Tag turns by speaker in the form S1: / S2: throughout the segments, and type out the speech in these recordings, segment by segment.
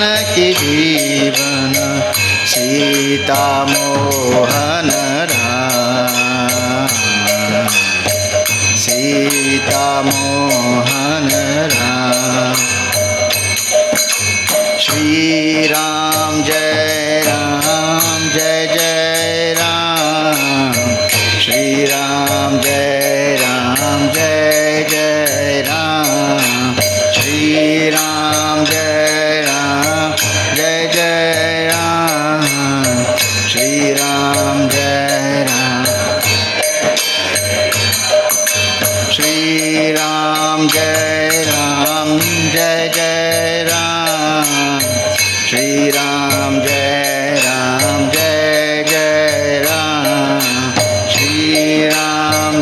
S1: जानकी जीवन सीता मोहन राम, सीता मोहन राम। श्री राम जय जय राम, श्री राम जय जय राम, श्री राम जय जय राम, श्री राम जय श्री राम जय जय राम, श्री राम जय जय राम, श्री राम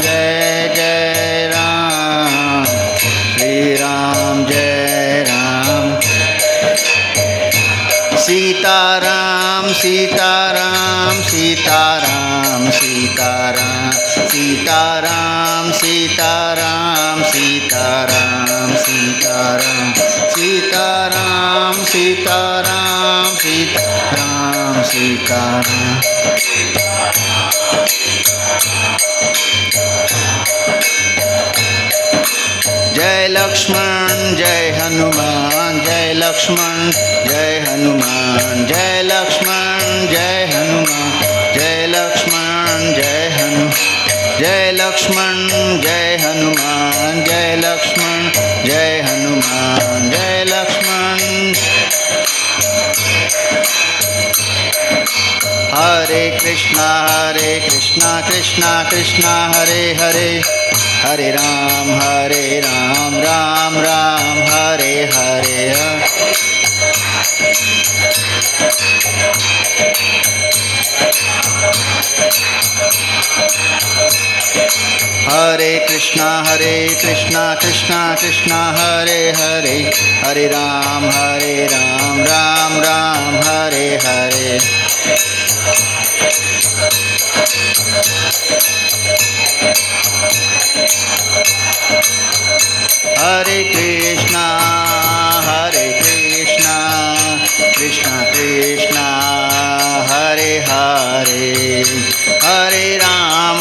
S1: जय जय राम, श्री राम जय राम। सीताराम सीताराम सीताराम सीताराम सीताराम सीताराम सीताराम सीताराम सीताराम सीताराम सीताराम सीताराम। जय लक्ष्मण जय हनुमान, जय लक्ष्मण जय हनुमान, जय लक्ष्मण जय हनुमान, जय लक्ष्मण जय जय लक्ष्मण जय हनुमान, जय लक्ष्मण जय हनुमान, जय लक्ष्मण। हरे कृष्णा कृष्णा कृष्णा हरे हरे, हरे राम राम राम हरे हरे। हरे कृष्णा कृष्णा कृष्णा हरे हरे, हरे राम राम राम हरे हरे। हरे कृष्णा कृष्णा कृष्णा हरे हरे, हरे राम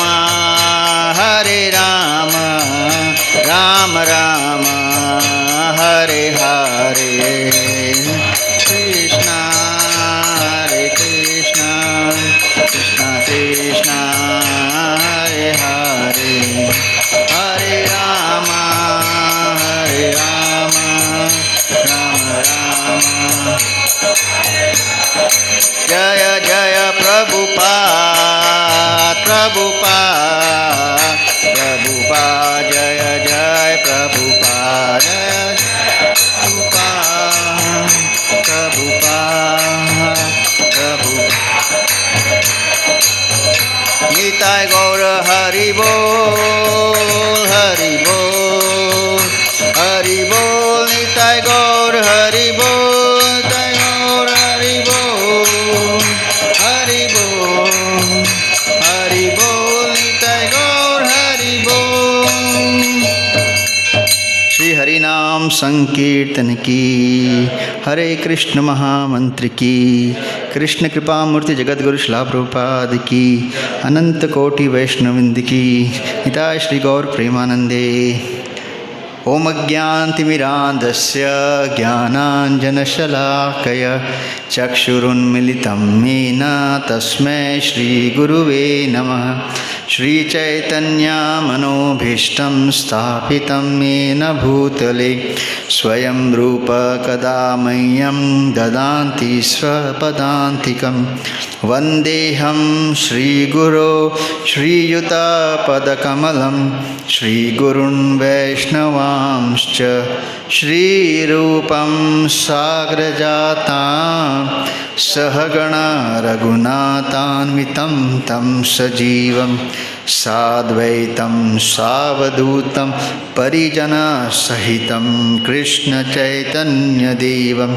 S1: राम राम हरे हरे। कृष्णा कृष्णा कृष्णा हरे हरे, हरे राम राम राम। जय जय प्रभुपाद जय जय प्रभुपाद, निताय गौर हरि बोल हरि बोल हरि बोल, निताय गौर हरि बोल निताय गौर हरि बोल हरि बोल हरि बोल, निताय गौर हरि बोल। श्री हरि नाम संकीर्तन की, हरे कृष्ण महामंत्र की, कृष्ण कृपा मूर्ति जगत गुरु श्रील प्रभुपाद की, अनंत कोटि वैष्णववृंद की, हिताय श्री गौर प्रेमानंदे। ओम अज्ञानतिमिरान्धस्य ज्ञानाञ्जनशलाकया चक्षुरुन्मिलितं येन तस्मै श्रीगुरुवे नमः। श्रीचैतन्यमनोभीष्टं स्थापितं येन भूतले स्वयं रूप कदा मह्यं ददाति स्वपदान्तिकं। वन्देऽहं श्रीगुरो श्रीयुतपदकमलं श्रीगुरुन् वैष्णवांश्च श्रीरूपं साग्रजातां सहगणा रघुनाथान्वितं तं सजीवं साद्वैतं सावधूतं परिजनसहितं कृष्णचैतन्यदेवं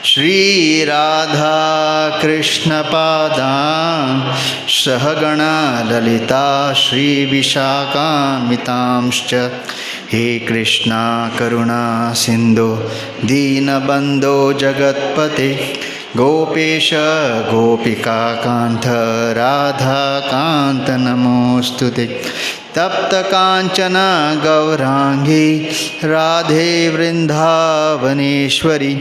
S1: श्रीराधाकृष्णपादान् सहगणा ललिता श्रीविशाखान्वितांश्च हे कृष्णा करुणा सिंधु दीनबंधो जगत्पते गोपेश गोपिकाकांत राधाकांत नमोस्तुते तप्त कांचन गौरांगी राधे वृंदावनेश्वरी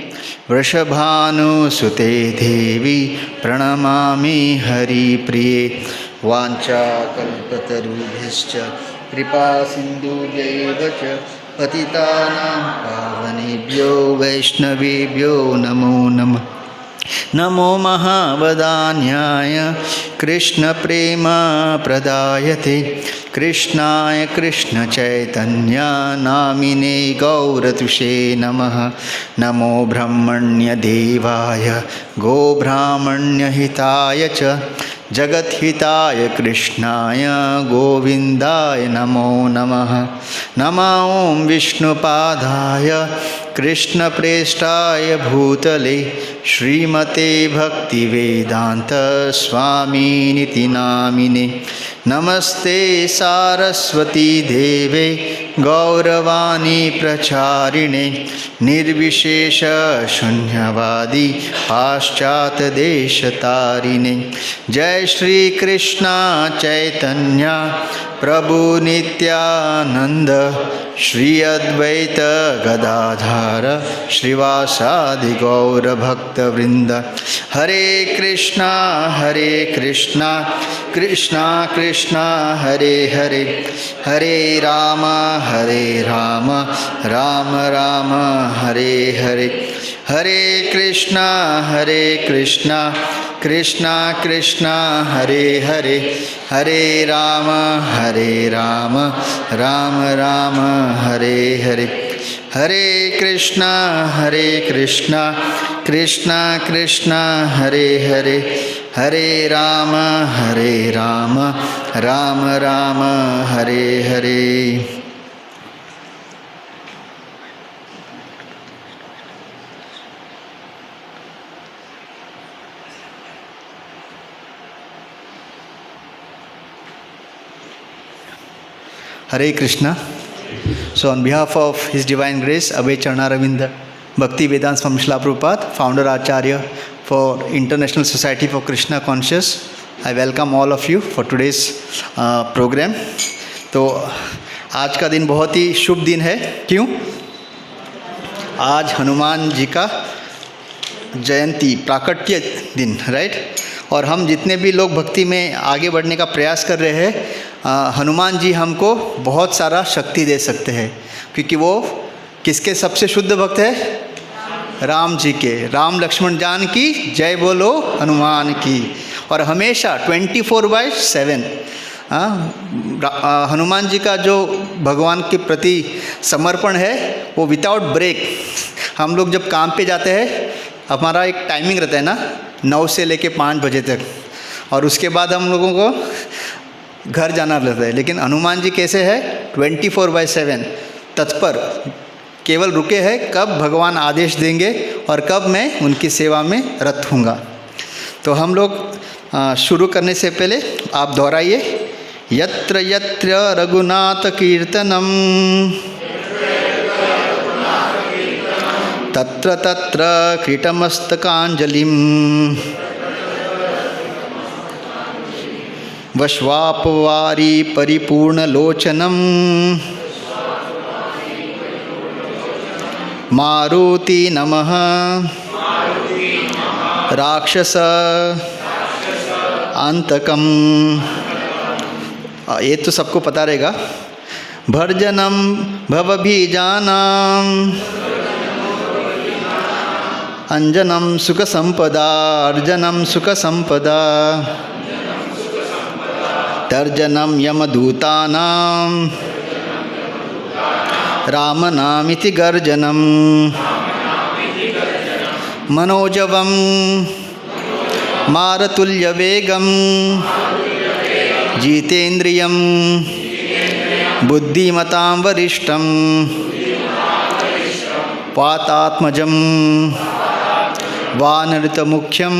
S1: वृषभानुसुते देवी प्रणमामि हरिप्रिये वाञ्छाकल्पतरुभ्यश्च कृपा सिन्धुभ्यैव च पतितानां पावनेभ्यो वैष्णवेभ्यो नमो नमः नमो महावदान्याय कृष्णप्रेमप्रदायते कृष्णाय कृष्णचैतन्य नामिने गौरतुषे नमः नमो ब्रह्मण्यदेवाय गोब्राह्मण्यहिताय च जगद्हिताय कृष्णाय गोविन्दाय नमो नमः नमो ॐ विष्णुपादाय कृष्णप्रेष्ठाय भूतले श्रीमते भक्तिवेदांत स्वामिनिति नामिने नमस्ते सारस्वती देवे गौरवाणी प्रचारिणे निर्विशेष शून्यवादी पाश्चात्यदेशतारिणे जय श्री कृष्ण चैतन्य प्रभु नित्यानंद श्री अद्वैत गदाधर श्रीवासादि गौर भक्तवृंद हरे Krishna Krishna Krishna Hare Hare Hare Ram Ram Ram Hare Hare Hare Krishna Krishna Krishna Hare Hare Hare Ram Ram Ram Hare Hare Hare Krishna Krishna Krishna Hare Hare Hare Ram Ram Ram Hare Hare Hare Krishna. So on behalf of His Divine Grace, Abhay Charnaravinda, Bhakti Vedanta from Srila Prabhupada, Founder Acharya for International Society for Krishna Conscious, I welcome all of you for today's program. तो आज का दिन बहुत ही शुभ दिन है. क्यों? आज हनुमान जी का जयंती प्राकट्य दिन, राइट. और हम जितने भी लोग भक्ति में आगे बढ़ने का प्रयास कर रहे हैं, हनुमान जी हमको बहुत सारा शक्ति दे सकते हैं, क्योंकि वो किसके सबसे शुद्ध भक्त है? राम जी के. राम लक्ष्मण जान की जय बोलो हनुमान की. और हमेशा 24/7 हनुमान जी का जो भगवान के प्रति समर्पण है वो विदाउट ब्रेक. हम लोग जब काम पे जाते हैं, हमारा एक टाइमिंग रहता है ना, 9 से लेके 5 बजे तक, और उसके बाद हम लोगों को घर जाना रहता है. लेकिन हनुमान जी कैसे है? 24/7 तत्पर, केवल रुके हैं कब भगवान आदेश देंगे और कब मैं उनकी सेवा में रत हूँगा. तो हम लोग शुरू करने से पहले आप दोहराइए, यत्र यत्र रघुनाथ कीर्तनम तत्र तत्र कीटमस्तकांजलिं वश्वापवारी परिपूर्णलोचनं मारुति नमः राक्षस अंतकम. ये तो सबको पता रहेगा. भर्जनम भवभीजानां अंजनम सुख संपदा अर्जनम सुख संपदा तर्जनम यमदूतानां रामनामिति गर्जनम मनोजवं मारुतुल्यवेगं जितेन्द्रियं बुद्धिमतां वरिष्ठं वातात्मजं वानरतमुख्यं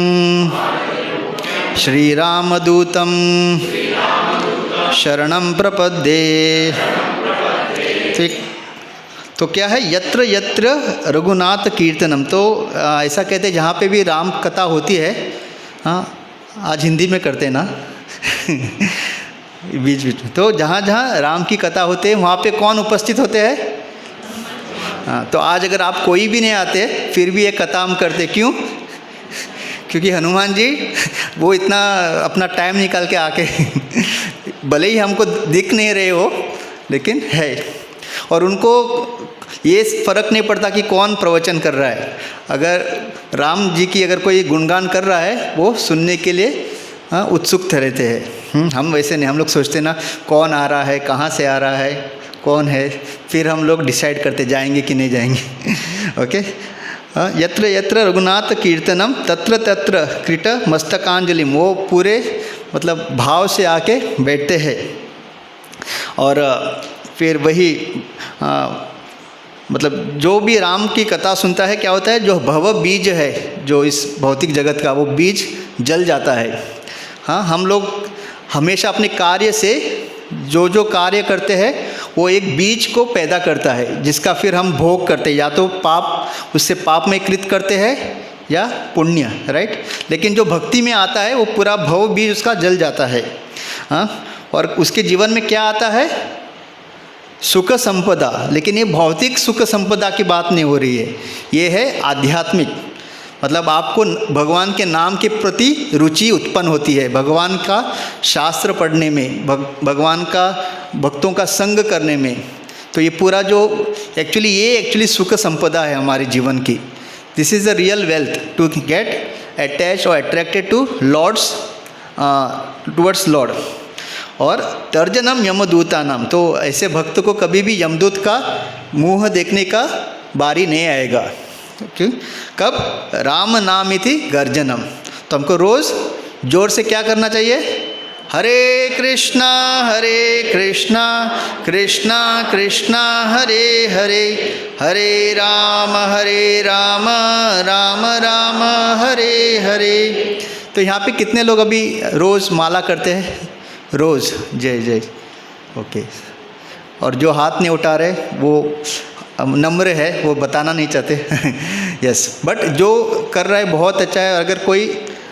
S1: श्रीरामदूतं शरणं प्रपद्ये. तो क्या है, यत्र यत्र रघुनाथ कीर्तनम, तो ऐसा कहते हैं जहाँ पे भी राम कथा होती है, हाँ आज हिंदी में करते हैं ना बीच बीच में, तो जहाँ जहाँ राम की कथा होते हैं वहाँ पे कौन उपस्थित होते हैं? हाँ, तो आज अगर आप कोई भी नहीं आते फिर भी ये कथा हम करते, क्यों? क्योंकि हनुमान जी वो इतना अपना टाइम निकाल के आके भले ही हमको दिख नहीं रहे हो लेकिन है, और उनको ये फ़र्क नहीं पड़ता कि कौन प्रवचन कर रहा है। अगर राम जी की अगर कोई गुणगान कर रहा है वो सुनने के लिए उत्सुक रहते हैं। हम वैसे नहीं, हम लोग सोचते ना कौन आ रहा है, कहाँ से आ रहा है, कौन है, फिर हम लोग डिसाइड करते जाएंगे कि नहीं जाएंगे। ओके, यत्र यत्र रघुनाथ कीर्तनम तत्र तत्र कृत मस्तकांजलिम, वो पूरे मतलब भाव से आके बैठते हैं। और फिर वही मतलब जो भी राम की कथा सुनता है क्या होता है, जो भव बीज है जो इस भौतिक जगत का, वो बीज जल जाता है। हाँ, हम लोग हमेशा अपने कार्य से जो कार्य करते हैं वो एक बीज को पैदा करता है जिसका फिर हम भोग करते हैं, या तो पाप, उससे पाप में कृत करते हैं या पुण्य, राइट। लेकिन जो भक्ति में आता है वो पूरा भव बीज उसका जल जाता है। हाँ, और उसके जीवन में क्या आता है, सुख संपदा। लेकिन ये भौतिक सुख संपदा की बात नहीं हो रही है, ये है आध्यात्मिक, मतलब आपको भगवान के नाम के प्रति रुचि उत्पन्न होती है, भगवान का शास्त्र पढ़ने में, भगवान का भक्तों का संग करने में। तो ये पूरा जो एक्चुअली सुख संपदा है हमारे जीवन की। This is the real wealth to get attach और attracted to Lord's towards Lord. और तर्जनम यमदूता नाम, तो ऐसे भक्त को कभी भी यमदूत का मुँह देखने का बारी नहीं आएगा। क्यों? कब? राम नामिति गर्जनम। तो हमको रोज़ जोर से क्या करना चाहिए, हरे कृष्णा कृष्णा कृष्णा हरे हरे, हरे राम राम राम हरे हरे। तो यहाँ पे कितने लोग अभी रोज़ माला करते हैं? रोज़ जय जय, ओके। और जो हाथ नहीं उठा रहे वो नम्र है, वो बताना नहीं चाहते यस, बट जो कर रहा है बहुत अच्छा है। अगर कोई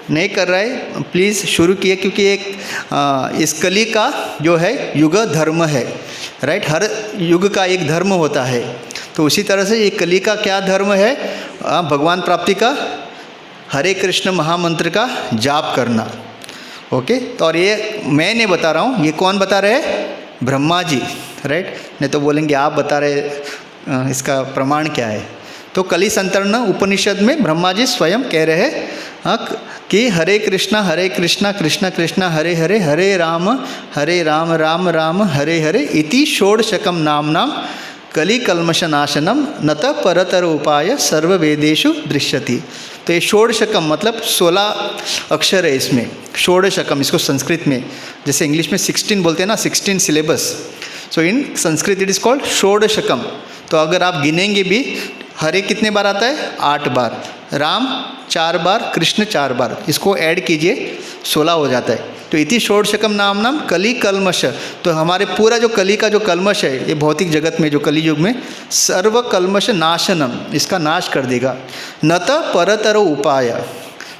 S1: नहीं कर रहा है प्लीज़ शुरू किए, क्योंकि एक इस कली का जो है युग धर्म है, राइट। हर युग का एक धर्म होता है, तो उसी तरह से ये कली का क्या धर्म है, भगवान प्राप्ति का हरे कृष्ण महामंत्र का जाप करना। ओके, तो और ये मैं नहीं बता रहा हूँ, ये कौन बता रहे हैं? ब्रह्मा जी, राइट। नहीं तो बोलेंगे आप बता रहे, इसका प्रमाण क्या है? तो कली संतरण उपनिषद में ब्रह्मा जी स्वयं कह रहे हैं कि हरे कृष्णा कृष्णा कृष्णा हरे हरे, हरे राम राम राम हरे हरे, इति षोडशकम नाम कली कल्मष नाशनम नत परतर उपाय सर्व वेदेषु दृश्यति। तो ये षोडशकम मतलब 16 अक्षर है इसमें, षोडशकम। इसको संस्कृत में जैसे इंग्लिश में 16 बोलते हैं ना, 16 syllables, so in Sanskrit it is called षोडशकम। तो अगर आप गिनेंगे भी, हरे कितने बार आता है? 8 बार, राम 4 बार, कृष्ण 4 बार, इसको ऐड कीजिए 16 हो जाता है। तो इति षोडशकम नाम कली कल्मष। तो हमारे पूरा जो कली का जो कल्मष है, ये भौतिक जगत में जो कली युग में सर्व कल्मष नाशनम, इसका नाश कर देगा। नत परतर उपाय।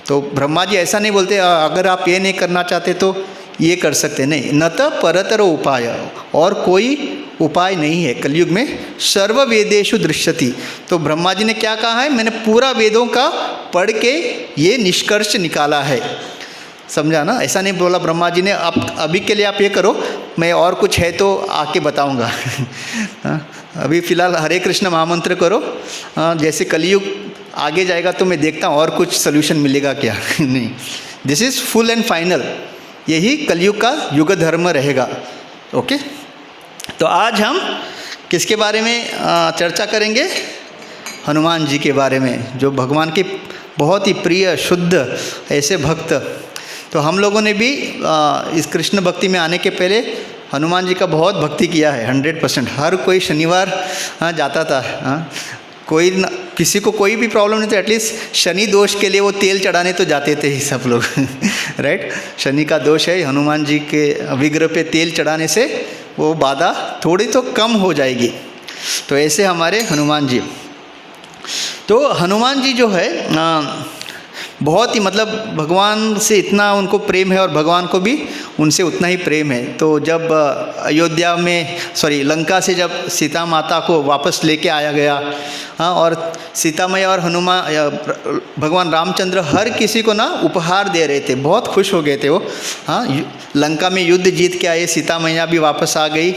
S1: तो ब्रह्मा जी ऐसा नहीं बोलते अगर आप ये नहीं करना चाहते तो ये कर सकते, नहीं, नत परतर उपाय, और कोई उपाय नहीं है कलयुग में। सर्व वेदेषु दृश्यति। तो ब्रह्मा जी ने क्या कहा है? मैंने पूरा वेदों का पढ़ के ये निष्कर्ष निकाला है, समझा ना। ऐसा नहीं बोला ब्रह्मा जी ने अब अभी के लिए आप ये करो, मैं और कुछ है तो आके बताऊंगा अभी फ़िलहाल हरे कृष्ण महामंत्र करो, जैसे कलयुग आगे जाएगा तो मैं देखता हूँ और कुछ सोल्यूशन मिलेगा क्या नहीं, this is full and final, यही कलयुग का युग धर्म रहेगा। ओके, तो आज हम किसके बारे में चर्चा करेंगे? हनुमान जी के बारे में, जो भगवान के बहुत ही प्रिय शुद्ध ऐसे भक्त। तो हम लोगों ने भी इस कृष्ण भक्ति में आने के पहले हनुमान जी का बहुत भक्ति किया है 100%। हर कोई शनिवार जाता था, कोई न, किसी को कोई भी प्रॉब्लम नहीं तो एटलीस्ट शनि दोष के लिए वो तेल चढ़ाने तो जाते थे ही सब लोग राइट। शनि का दोष है, हनुमान जी के विग्रह पे तेल चढ़ाने से वो बाधा थोड़ी तो कम हो जाएगी। तो ऐसे हमारे हनुमान जी। तो हनुमान जी जो है बहुत ही मतलब भगवान से इतना उनको प्रेम है और भगवान को भी उनसे उतना ही प्रेम है। तो जब अयोध्या में लंका से जब सीता माता को वापस लेके आया गया, हाँ, और सीता मैया और भगवान रामचंद्र हर किसी को ना उपहार दे रहे थे, बहुत खुश हो गए थे वो। हाँ, लंका में युद्ध जीत के आए, सीता मैया भी वापस आ गई,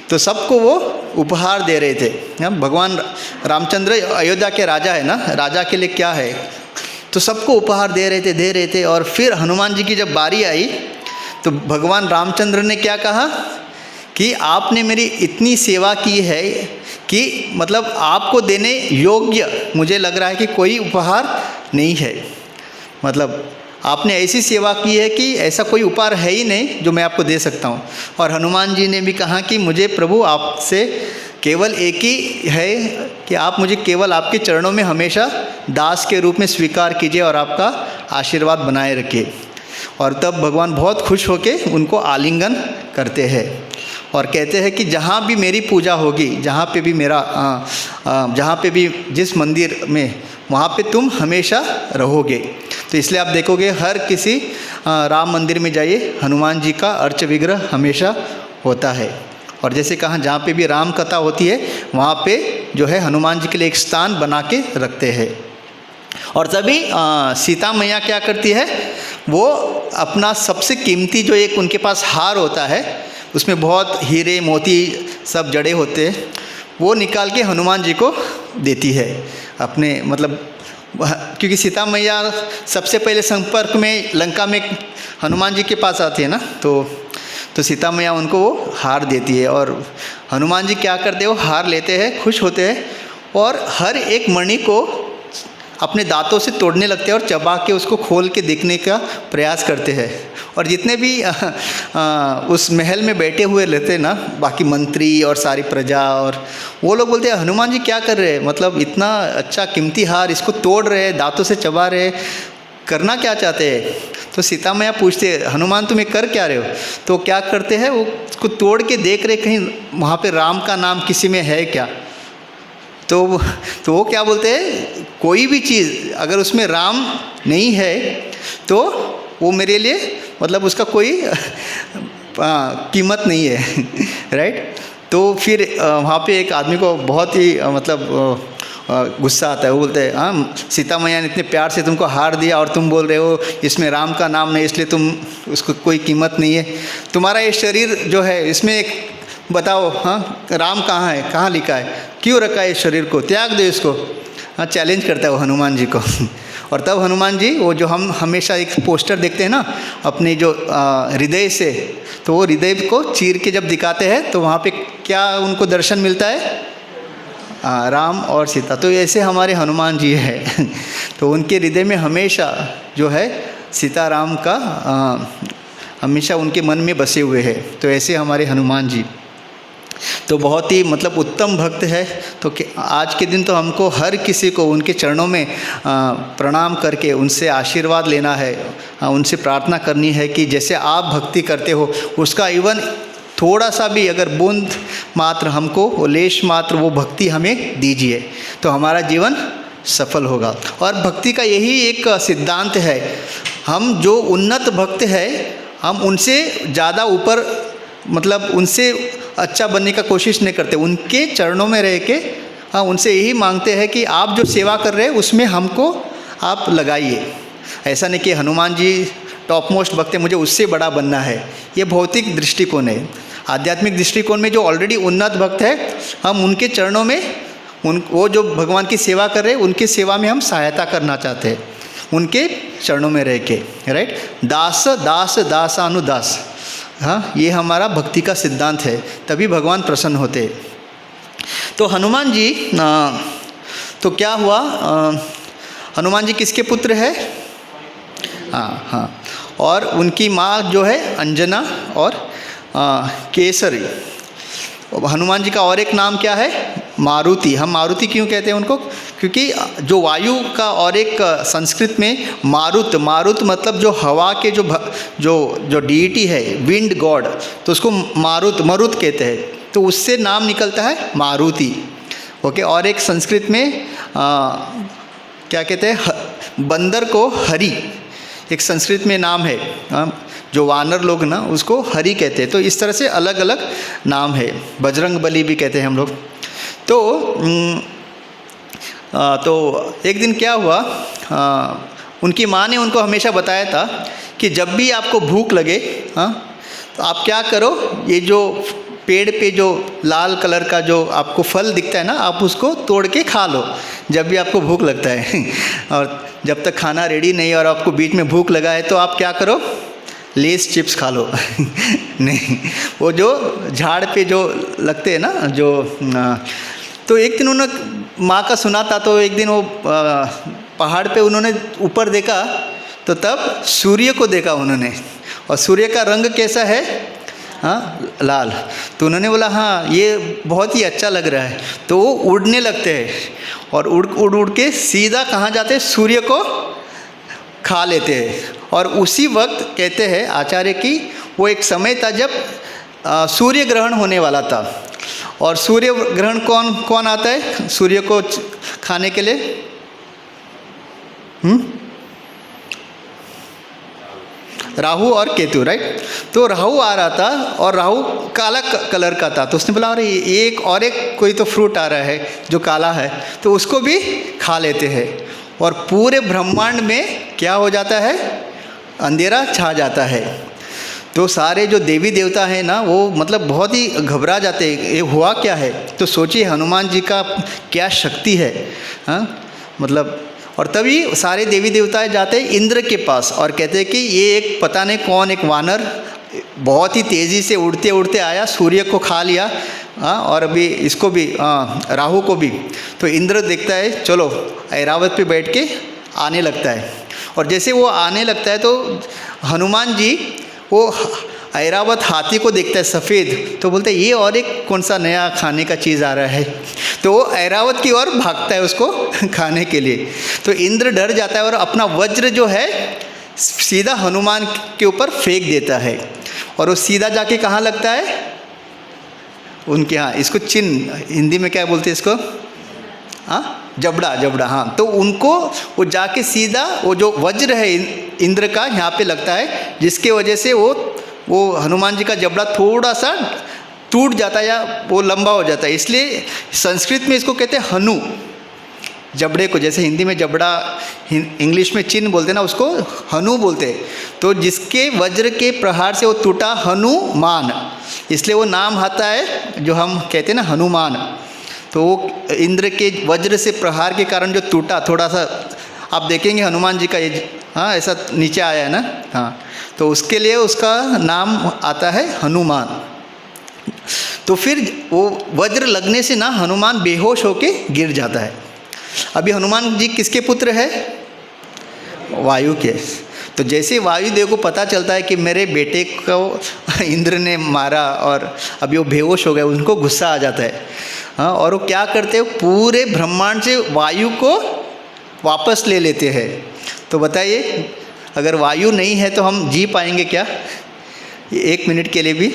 S1: तो सबको वो उपहार दे रहे थे। हाँ, भगवान रामचंद्र अयोध्या के राजा है ना, राजा के लिए क्या है, तो सबको उपहार दे रहे थे। और फिर हनुमान जी की जब बारी आई तो भगवान रामचंद्र ने क्या कहा कि आपने मेरी इतनी सेवा की है कि मतलब आपको देने योग्य मुझे लग रहा है कि कोई उपहार नहीं है। मतलब आपने ऐसी सेवा की है कि ऐसा कोई उपहार है ही नहीं जो मैं आपको दे सकता हूँ। और हनुमान जी ने भी कहा कि मुझे प्रभु आपसे केवल एक ही है कि आप मुझे केवल आपके चरणों में हमेशा दास के रूप में स्वीकार कीजिए और आपका आशीर्वाद बनाए रखिए। और तब भगवान बहुत खुश होके उनको आलिंगन करते हैं और कहते हैं कि जहाँ भी मेरी पूजा होगी, जहाँ पे भी जिस मंदिर में, वहाँ पे तुम हमेशा रहोगे। तो इसलिए आप देखोगे हर किसी राम मंदिर में जाइए, हनुमान जी का अर्च विग्रह हमेशा होता है। और जैसे कहा जहाँ पे भी राम कथा होती है वहाँ पे जो है हनुमान जी के लिए एक स्थान बना के रखते हैं। और तभी सीता मैया क्या करती है, वो अपना सबसे कीमती जो एक उनके पास हार होता है, उसमें बहुत हीरे मोती सब जड़े होते हैं, वो निकाल के हनुमान जी को देती है अपने मतलब, क्योंकि सीता मैया सबसे पहले संपर्क में लंका में हनुमान जी के पास आती है ना, तो सीता मैया उनको वो हार देती है। और हनुमान जी क्या करते हैं, वो हार लेते हैं, खुश होते हैं और हर एक मणि को अपने दांतों से तोड़ने लगते हैं और चबा के उसको खोल के देखने का प्रयास करते हैं। और जितने भी उस महल में बैठे हुए रहते हैं ना, बाकी मंत्री और सारी प्रजा, और वो लोग बोलते हैं हनुमान जी क्या कर रहे हैं, मतलब इतना अच्छा कीमती हार इसको तोड़ रहे हैं, दांतों से चबा रहे हैं, करना क्या चाहते हैं। तो सीता मैया पूछते हैं हनुमान तुम ये कर क्या रहे हो, तो क्या करते हैं वो उसको तोड़ के देख रहे कहीं वहाँ पे राम का नाम किसी में है क्या। तो वो क्या बोलते हैं, कोई भी चीज़ अगर उसमें राम नहीं है तो वो मेरे लिए मतलब उसका कोई कीमत नहीं है राइट। तो फिर वहाँ पे एक आदमी को बहुत ही मतलब गुस्सा आता है, वो बोलते हैं हाँ सीता मैया ने इतने प्यार से तुमको हार दिया और तुम बोल रहे हो इसमें राम का नाम नहीं, इसलिए तुम उसको कोई कीमत नहीं है। तुम्हारा ये शरीर जो है इसमें एक बताओ, हाँ राम कहाँ है, कहाँ लिखा है, क्यों रखा है इस शरीर को, त्याग दो इसको। हाँ, चैलेंज करता है वो हनुमान जी को। और तब हनुमान जी वो जो हम हमेशा एक पोस्टर देखते हैं ना अपने जो हृदय से, तो वो हृदय को चीर के जब दिखाते हैं तो वहाँ पे क्या उनको दर्शन मिलता है, राम और सीता। तो ऐसे हमारे हनुमान जी है तो उनके हृदय में हमेशा जो है सीता राम का हमेशा उनके मन में बसे हुए हैं। तो ऐसे हमारे हनुमान जी तो बहुत ही मतलब उत्तम भक्त है। तो आज के दिन तो हमको हर किसी को उनके चरणों में प्रणाम करके उनसे आशीर्वाद लेना है, उनसे प्रार्थना करनी है कि जैसे आप भक्ति करते हो उसका इवन थोड़ा सा भी अगर बूंद मात्र हमको वो लेश मात्र वो भक्ति हमें दीजिए तो हमारा जीवन सफल होगा। और भक्ति का यही एक सिद्धांत है, हम जो उन्नत भक्त है हम उनसे ज़्यादा ऊपर मतलब उनसे अच्छा बनने का कोशिश नहीं करते, उनके चरणों में रह के हाँ उनसे यही मांगते हैं कि आप जो सेवा कर रहे हैं उसमें हमको आप लगाइए। ऐसा नहीं कि हनुमान जी टॉप मोस्ट भक्त है मुझे उससे बड़ा बनना है, ये भौतिक दृष्टिकोण है। आध्यात्मिक दृष्टिकोण में जो ऑलरेडी उन्नत भक्त है हम उनके चरणों में वो जो भगवान की सेवा कर रहे हैं उनकी सेवा में हम सहायता करना चाहते हैं, उनके चरणों में रह के राइट। दास दास दासानुदास, हाँ ये हमारा भक्ति का सिद्धांत है, तभी भगवान प्रसन्न होते हैं। तो हनुमान जी तो क्या हुआ, हनुमान जी किसके पुत्र है, हाँ और उनकी माँ जो है अंजना और केसरी। हनुमान जी का और एक नाम क्या है, मारुति। हम मारुति क्यों कहते हैं उनको, क्योंकि जो वायु का और एक संस्कृत में मारुत मतलब जो हवा के जो डीटी है विंड गॉड, तो उसको मरुत कहते हैं। तो उससे नाम निकलता है मारुति। ओके, और एक संस्कृत में क्या कहते हैं, बंदर को हरि, एक संस्कृत में नाम है, जो वानर लोग ना उसको हरि कहते हैं। तो इस तरह से अलग अलग नाम है, बजरंग बली भी कहते हैं हम लोग। तो एक दिन क्या हुआ, उनकी माँ ने उनको हमेशा बताया था कि जब भी आपको भूख लगे, तो आप क्या करो, ये जो पेड़ पे जो लाल कलर का जो आपको फल दिखता है ना, आप उसको तोड़ के खा लो जब भी आपको भूख लगता है। और जब तक खाना रेडी नहीं और आपको बीच में भूख लगा है तो आप क्या करो, लेस चिप्स खा लो। नहीं, वो जो झाड़ पे जो लगते हैं ना जो, तो एक दिन उन्होंने माँ का सुना था, तो एक दिन वो पहाड़ पे उन्होंने ऊपर देखा, तो तब सूर्य को देखा उन्होंने, और सूर्य का रंग कैसा है, लाल। तो उन्होंने बोला हाँ ये बहुत ही अच्छा लग रहा है। तो वो उड़ने लगते हैं और उड़ के सीधा कहाँ जाते हैं, सूर्य को खा लेते हैं। और उसी वक्त कहते हैं आचार्य कि वो एक समय था जब सूर्य ग्रहण होने वाला था। और सूर्य ग्रहण कौन आता है सूर्य को खाने के लिए? राहु और केतु, राइट। तो राहु आ रहा था और राहु काला कलर का था। तो उसने बोला अरे एक कोई तो फ्रूट आ रहा है जो काला है, तो उसको भी खा लेते हैं। और पूरे ब्रह्मांड में क्या हो जाता है, अंधेरा छा जाता है। तो सारे जो देवी देवता हैं ना, वो मतलब बहुत ही घबरा जाते हैं, ये हुआ क्या है। तो सोचिए हनुमान जी का क्या शक्ति है, मतलब। और तभी सारे देवी देवताएं जाते हैं इंद्र के पास और कहते हैं कि ये एक पता नहीं कौन एक वानर बहुत ही तेज़ी से उड़ते उड़ते आया, सूर्य को खा लिया, और अभी इसको भी, राहु को भी। तो इंद्र देखता है, चलो ऐरावत पे बैठ के आने लगता है। और जैसे वो आने लगता है तो हनुमान जी वो ऐरावत हाथी को देखता है सफ़ेद, तो बोलते हैं ये और एक कौन सा नया खाने का चीज़ आ रहा है। तो वो ऐरावत की ओर भागता है उसको खाने के लिए। तो इंद्र डर जाता है और अपना वज्र जो है सीधा हनुमान के ऊपर फेंक देता है। और वो सीधा जाके कहाँ लगता है, उनके यहाँ, इसको चिन्ह हिंदी में क्या बोलते हैं इसको, जबड़ा, हाँ। तो उनको वो जाके सीधा वो जो वज्र है इंद्र का यहाँ पे लगता है, जिसके वजह से वो हनुमान जी का जबड़ा थोड़ा सा टूट जाता है या वो लंबा हो जाता है। इसलिए संस्कृत में इसको कहते हैं हनु, जबड़े को। जैसे हिंदी में जबड़ा, इंग्लिश में चिन्ह बोलते हैं ना, उसको हनु बोलते हैं। तो जिसके वज्र के प्रहार से वो टूटा, हनुमान, इसलिए वो नाम आता है जो हम कहते हैं ना हनुमान। तो वो इंद्र के वज्र से प्रहार के कारण जो टूटा, थोड़ा सा आप देखेंगे हनुमान जी का ये, ऐसा नीचे आया है ना, तो उसके लिए उसका नाम आता है हनुमान। तो फिर वो वज्र लगने से ना हनुमान बेहोश होके गिर जाता है। अभी हनुमान जी किसके पुत्र है, वायु के। तो जैसे वायुदेव को पता चलता है कि मेरे बेटे को इंद्र ने मारा और अभी वो बेहोश हो गए, उनको गुस्सा आ जाता है। और वो क्या करते हैं, पूरे ब्रह्मांड से वायु को वापस ले लेते हैं। तो बताइए अगर वायु नहीं है तो हम जी पाएंगे क्या, एक मिनट के लिए भी?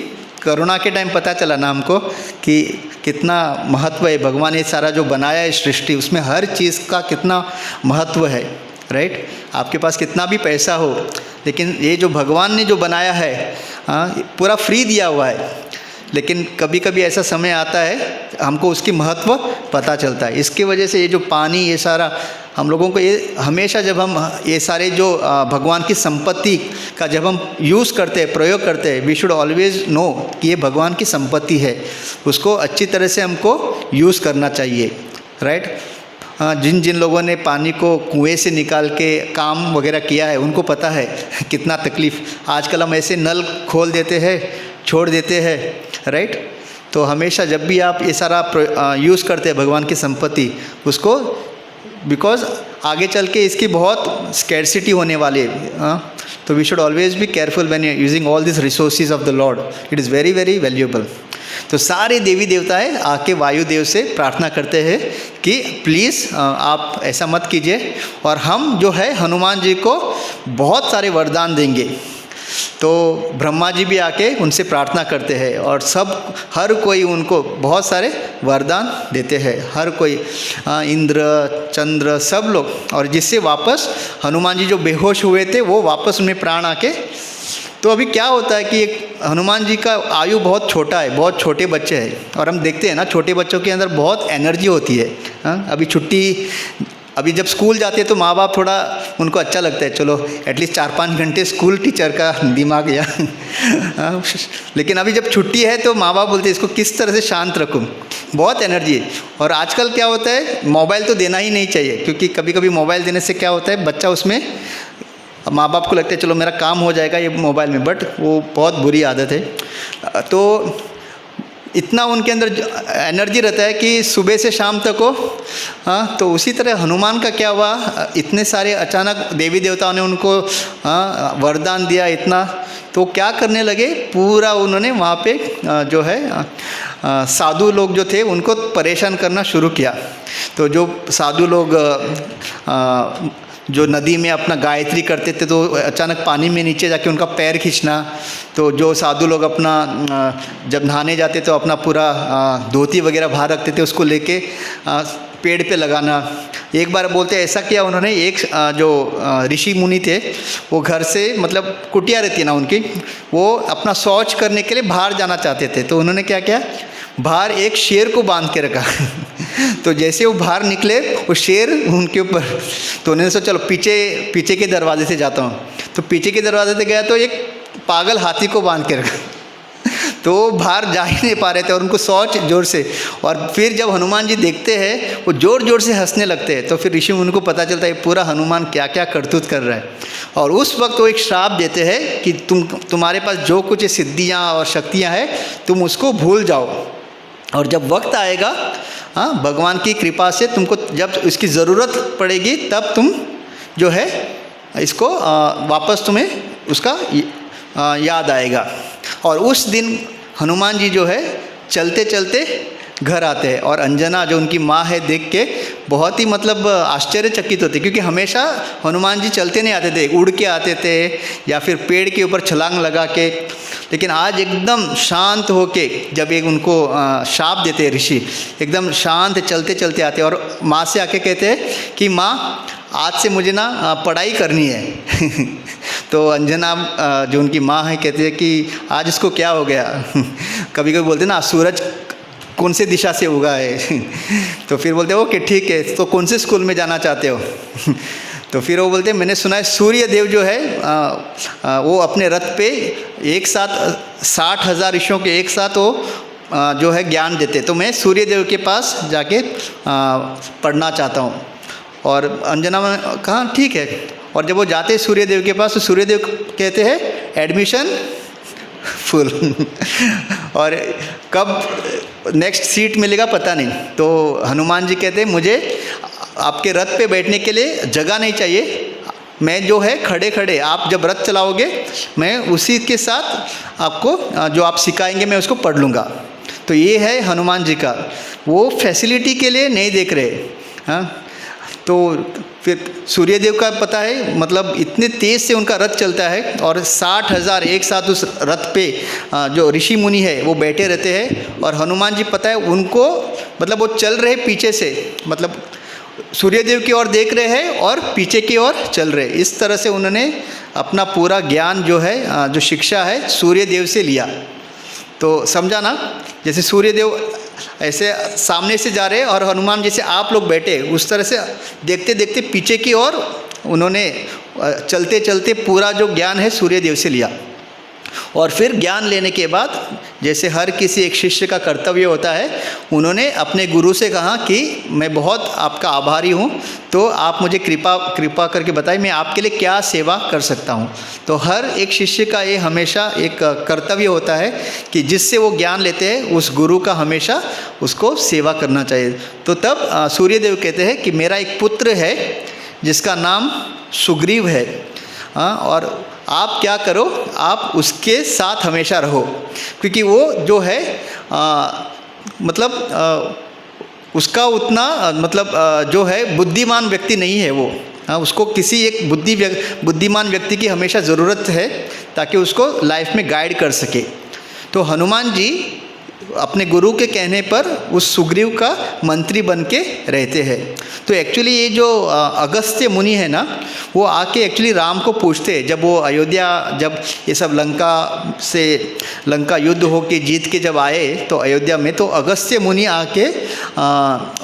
S1: कोरोना के टाइम पता चला ना हमको कि कितना महत्व है। भगवान ने सारा जो बनाया है सृष्टि, उसमें हर चीज़ का कितना महत्व है, राइट। आपके पास कितना भी पैसा हो, लेकिन ये जो भगवान ने जो बनाया है पूरा फ्री दिया हुआ है। लेकिन कभी कभी ऐसा समय आता है हमको उसकी महत्व पता चलता है। इसकी वजह से ये जो पानी, ये सारा हम लोगों को, ये हमेशा जब हम ये सारे जो भगवान की संपत्ति का जब हम यूज़ करते हैं, प्रयोग करते हैं, वी शुड ऑलवेज नो कि ये भगवान की संपत्ति है, उसको अच्छी तरह से हमको यूज़ करना चाहिए, राइट। जिन जिन लोगों ने पानी को कुएं से निकाल के काम वगैरह किया है, उनको पता है कितना तकलीफ़। आजकल हम ऐसे नल खोल देते हैं, छोड़ देते हैं, राइट। तो हमेशा जब भी आप ये सारा यूज़ करते हैं भगवान की संपत्ति, उसको, बिकॉज आगे चल के इसकी बहुत स्कैरसिटी होने वाली है। तो we should always be careful when using all this resources of the lord, it is very very valuable. तो सारे देवी देवताएं आके वायुदेव से प्रार्थना करते हैं कि प्लीज़ आप ऐसा मत कीजिए, और हम जो है हनुमान जी को बहुत सारे वरदान देंगे। तो ब्रह्मा जी भी आके उनसे प्रार्थना करते हैं और हर कोई उनको बहुत सारे वरदान देते हैं, हर कोई इंद्र चंद्र सब लोग। और जिससे वापस हनुमान जी जो बेहोश हुए थे वो वापस उनमें प्राण आके। तो अभी क्या होता है कि एक हनुमान जी का आयु बहुत छोटा है, बहुत छोटे बच्चे हैं, और हम देखते हैं ना छोटे बच्चों के अंदर बहुत एनर्जी होती है। अभी छुट्टी, अभी जब स्कूल जाते हैं तो माँ बाप थोड़ा उनको अच्छा लगता है, चलो एटलीस्ट 4-5 घंटे स्कूल टीचर का दिमाग या लेकिन अभी जब छुट्टी है तो माँ बाप बोलते हैं इसको किस तरह से शांत रखूँ, बहुत एनर्जी है। और आजकल क्या होता है, मोबाइल तो देना ही नहीं चाहिए, क्योंकि कभी कभी मोबाइल देने से क्या होता है बच्चा उसमें, माँ बाप को लगता है चलो मेरा काम हो जाएगा ये मोबाइल में, बट वो बहुत बुरी आदत है। तो इतना उनके अंदर एनर्जी रहता है कि सुबह से शाम तक हो। तो उसी तरह हनुमान का क्या हुआ, इतने सारे अचानक देवी देवताओं ने उनको वरदान दिया इतना, तो क्या करने लगे, पूरा उन्होंने वहाँ पे जो है साधु लोग जो थे उनको परेशान करना शुरू किया। तो जो साधु लोग जो नदी में अपना गायत्री करते थे तो अचानक पानी में नीचे जाके उनका पैर खींचना, तो जो साधु लोग अपना जब नहाने जाते तो अपना पूरा धोती वगैरह बाहर रखते थे उसको लेके पेड़ पे लगाना। एक बार बोलते ऐसा किया उन्होंने, एक जो ऋषि मुनि थे वो घर से, मतलब कुटिया रहती है ना उनकी, वो अपना शौच करने के लिए बाहर जाना चाहते थे, तो उन्होंने क्या किया, बाहर एक शेर को बांध के रखा तो जैसे वो बाहर निकले वो शेर उनके ऊपर, तो उन्होंने सोचा चलो पीछे के दरवाजे से जाता हूँ। तो पीछे के दरवाजे से गया तो एक पागल हाथी को बांध के रखा तो वो बाहर जा ही नहीं पा रहे थे और उनको शौच जोर से। और फिर जब हनुमान जी देखते हैं वो ज़ोर ज़ोर से हंसने लगते हैं, तो फिर ऋषि उनको पता चलता है पूरा हनुमान क्या क्या करतूत कर रहा है। और उस वक्त वो एक श्राप देते हैं कि तुम्हारे पास जो कुछ सिद्धियाँ और शक्तियाँ हैं तुम उसको भूल जाओ, और जब वक्त आएगा भगवान की कृपा से तुमको जब इसकी ज़रूरत पड़ेगी तब तुम जो है इसको वापस तुम्हें उसका याद आएगा। और उस दिन हनुमान जी जो है चलते चलते घर आते हैं, और अंजना जो उनकी माँ है देख के बहुत ही मतलब आश्चर्यचकित होते, क्योंकि हमेशा हनुमान जी चलते नहीं आते थे, उड़ के आते थे या फिर पेड़ के ऊपर छलांग लगा के। लेकिन आज एकदम शांत होके, जब एक उनको शाप देते हैं ऋषि, एकदम शांत चलते चलते आते हैं और माँ से आके कहते हैं कि माँ आज से मुझे ना पढ़ाई करनी है तो अंजना जो उनकी माँ है कहती है कि आज इसको क्या हो गया कभी कभी बोलते ना सूरज कौन से दिशा से उगा है तो फिर बोलते ओके ठीक है, तो कौन से स्कूल में जाना चाहते हो तो फिर वो बोलते मैंने सुना है सूर्य देव जो है वो अपने रथ पे एक साथ 60,000 ऋषियों के एक साथ वो जो है ज्ञान देते, तो मैं सूर्य देव के पास जाके पढ़ना चाहता हूँ। और अंजना ने कहा ठीक है, और जब वो जाते सूर्य देव के पास तो सूर्य देव कहते हैं एडमिशन फुल और कब नेक्स्ट सीट मिलेगा पता नहीं। तो हनुमान जी कहते हैं मुझे आपके रथ पे बैठने के लिए जगह नहीं चाहिए, मैं जो है खड़े खड़े आप जब रथ चलाओगे मैं उसी के साथ आपको जो आप सिखाएंगे मैं उसको पढ़ लूँगा। तो ये है हनुमान जी का, वो फैसिलिटी के लिए नहीं देख रहे। हाँ, तो फिर सूर्यदेव का पता है मतलब इतने तेज़ से उनका रथ चलता है और 60,000 एक साथ उस रथ पे जो ऋषि मुनि है वो बैठे रहते हैं, और हनुमान जी पता है उनको मतलब वो चल रहे पीछे से, मतलब सूर्यदेव की ओर देख रहे हैं और पीछे की ओर चल रहे। इस तरह से उन्होंने अपना पूरा ज्ञान जो है जो शिक्षा है सूर्यदेव से लिया। तो समझा ना, जैसे सूर्यदेव ऐसे सामने से जा रहे और हनुमान जैसे आप लोग बैठे उस तरह से देखते देखते पीछे की ओर उन्होंने चलते चलते पूरा जो ज्ञान है सूर्यदेव से लिया। और फिर ज्ञान लेने के बाद जैसे हर किसी एक शिष्य का कर्तव्य होता है, उन्होंने अपने गुरु से कहा कि मैं बहुत आपका आभारी हूँ, तो आप मुझे कृपा करके बताइए मैं आपके लिए क्या सेवा कर सकता हूँ। तो हर एक शिष्य का ये हमेशा एक कर्तव्य होता है कि जिससे वो ज्ञान लेते हैं उस गुरु का हमेशा उसको सेवा करना चाहिए। तो तब सूर्यदेव कहते हैं कि मेरा एक पुत्र है जिसका नाम सुग्रीव है, और आप क्या करो, आप उसके साथ हमेशा रहो, क्योंकि वो जो है मतलब उसका उतना मतलब जो है बुद्धिमान व्यक्ति नहीं है वो। उसको किसी एक बुद्धिमान व्यक्ति की हमेशा ज़रूरत है ताकि उसको लाइफ में गाइड कर सके। तो हनुमान जी अपने गुरु के कहने पर उस सुग्रीव का मंत्री बन के रहते हैं। तो एक्चुअली ये जो अगस्त्य मुनि है ना, वो आके एक्चुअली राम को पूछते हैं, जब वो अयोध्या, जब ये सब लंका युद्ध हो के जीत के जब आए तो अयोध्या में, तो अगस्त्य मुनि आके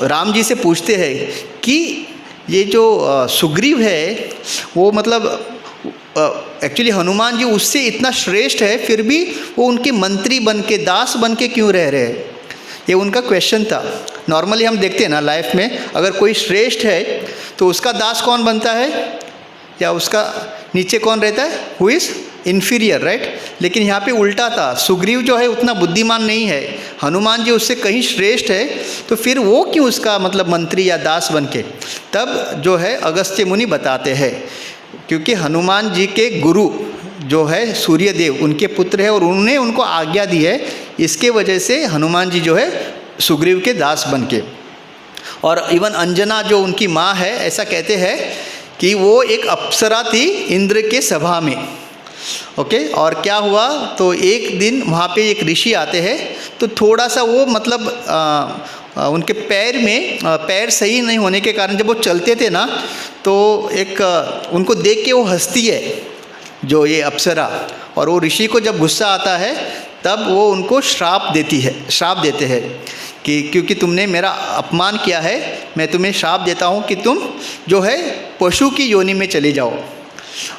S1: राम जी से पूछते हैं कि ये जो सुग्रीव है वो मतलब एक्चुअली हनुमान जी उससे इतना श्रेष्ठ है, फिर भी वो उनके मंत्री बन के, दास बन के क्यों रह रहे हैं। ये उनका क्वेश्चन था। नॉर्मली हम देखते हैं ना लाइफ में, अगर कोई श्रेष्ठ है तो उसका दास कौन बनता है या उसका नीचे कौन रहता है, हु इज़ इन्फीरियर, राइट। लेकिन यहाँ पे उल्टा था, सुग्रीव जो है उतना बुद्धिमान नहीं है, हनुमान जी उससे कहीं श्रेष्ठ है, तो फिर वो क्यों उसका मतलब मंत्री या दास बन के। तब जो है अगस्त्य मुनि बताते हैं, क्योंकि हनुमान जी के गुरु जो है सूर्यदेव उनके पुत्र है और उन्होंने उनको आज्ञा दी है, इसके वजह से हनुमान जी जो है सुग्रीव के दास बन के। और इवन अंजना जो उनकी माँ है, ऐसा कहते हैं कि वो एक अप्सरा थी इंद्र के सभा में। ओके, और क्या हुआ, तो एक दिन वहाँ पे एक ऋषि आते हैं, तो थोड़ा सा वो मतलब उनके पैर में पैर सही नहीं होने के कारण जब वो चलते थे ना, तो एक उनको देख के वो हंसती है जो ये अप्सरा, और वो ऋषि को जब गुस्सा आता है तब वो उनको श्राप देते हैं कि क्योंकि तुमने मेरा अपमान किया है, मैं तुम्हें श्राप देता हूँ कि तुम जो है पशु की योनि में चले जाओ।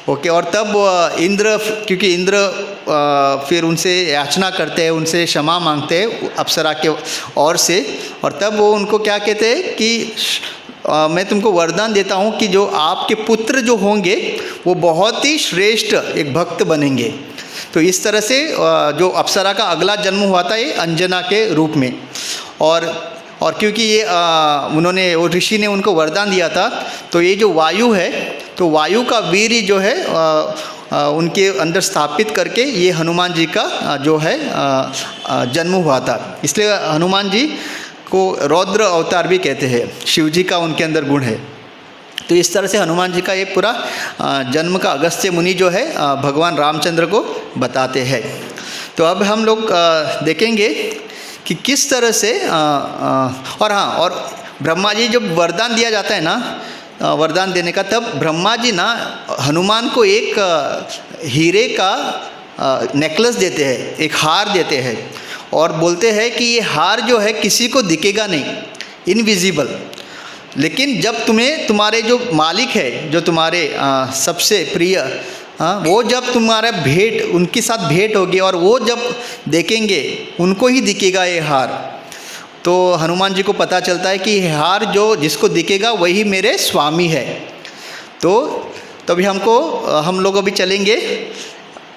S1: ओके, और तब इंद्र, क्योंकि इंद्र फिर उनसे याचना करते हैं, उनसे क्षमा मांगते हैं अप्सरा के ओर से, और तब वो उनको क्या कहते हैं कि मैं तुमको वरदान देता हूँ कि जो आपके पुत्र जो होंगे वो बहुत ही श्रेष्ठ एक भक्त बनेंगे। तो इस तरह से जो अप्सरा का अगला जन्म हुआ था ये अंजना के रूप में। और क्योंकि ये उन्होंने, वो ऋषि ने उनको वरदान दिया था, तो ये जो वायु है, तो वायु का वीर्य जो है उनके अंदर स्थापित करके ये हनुमान जी का जो है जन्म हुआ था। इसलिए हनुमान जी को रौद्र अवतार भी कहते हैं, शिव जी का उनके अंदर गुण है। तो इस तरह से हनुमान जी का ये पूरा जन्म का अगस्त्य मुनि जो है भगवान रामचंद्र को बताते हैं। तो अब हम लोग देखेंगे कि किस तरह से और ब्रह्मा जी जब वरदान दिया जाता है ना, वरदान देने का, तब ब्रह्मा जी ना हनुमान को एक हीरे का नेकलेस देते हैं, एक हार देते हैं, और बोलते हैं कि ये हार जो है किसी को दिखेगा नहीं, इनविजिबल, लेकिन जब तुम्हें तुम्हारे जो मालिक है, जो तुम्हारे सबसे प्रिय, वो जब तुम्हारा भेंट, उनके साथ भेंट होगी और वो जब देखेंगे उनको ही दिखेगा ये हार। तो हनुमान जी को पता चलता है कि ये हार जो जिसको दिखेगा वही मेरे स्वामी है। तो तभी हम लोग अभी चलेंगे,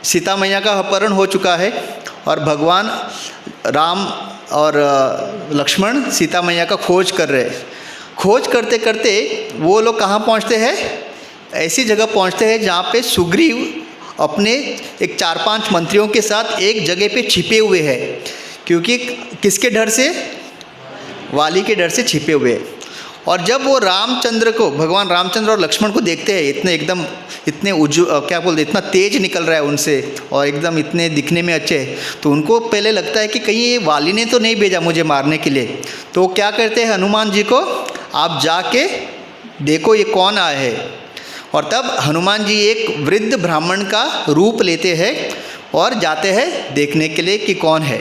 S1: सीता मैया का अपहरण हो चुका है और भगवान राम और लक्ष्मण सीता मैया का खोज कर रहे हैं। खोज करते करते वो लोग कहाँ पहुँचते हैं, ऐसी जगह पहुँचते हैं जहाँ पे सुग्रीव अपने एक 4-5 मंत्रियों के साथ एक जगह पे छिपे हुए हैं, क्योंकि किसके डर से, वाली के डर से छिपे हुए हैं। और जब वो रामचंद्र को, भगवान रामचंद्र और लक्ष्मण को देखते हैं, इतने इतना तेज निकल रहा है उनसे और एकदम इतने दिखने में अच्छे, तो उनको पहले लगता है कि कहीं ये वाली ने तो नहीं भेजा मुझे मारने के लिए। तो क्या करते हैं हनुमान जी को, आप जाके देखो ये कौन आया है। और तब हनुमान जी एक वृद्ध ब्राह्मण का रूप लेते हैं और जाते हैं देखने के लिए कि कौन है।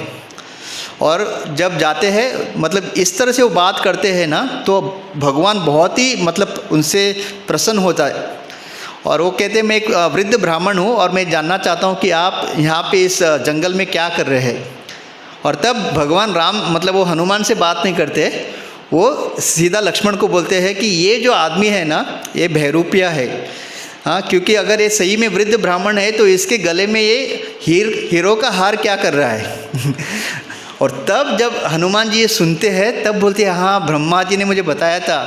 S1: और जब जाते हैं, मतलब इस तरह से वो बात करते हैं ना, तो भगवान बहुत ही मतलब उनसे प्रसन्न होता है। और वो कहते हैं मैं एक वृद्ध ब्राह्मण हूँ और मैं जानना चाहता हूँ कि आप यहाँ पे इस जंगल में क्या कर रहे हैं। और तब भगवान राम, मतलब वो हनुमान से बात नहीं करते, वो सीधा लक्ष्मण को बोलते हैं कि ये जो आदमी है ना, ये बहरूपिया है। हाँ, क्योंकि अगर ये सही में वृद्ध ब्राह्मण है तो इसके गले में ये हीरो का हार क्या कर रहा है। और तब जब हनुमान जी ये सुनते हैं तब बोलते हैं, हाँ ब्रह्मा जी ने मुझे बताया था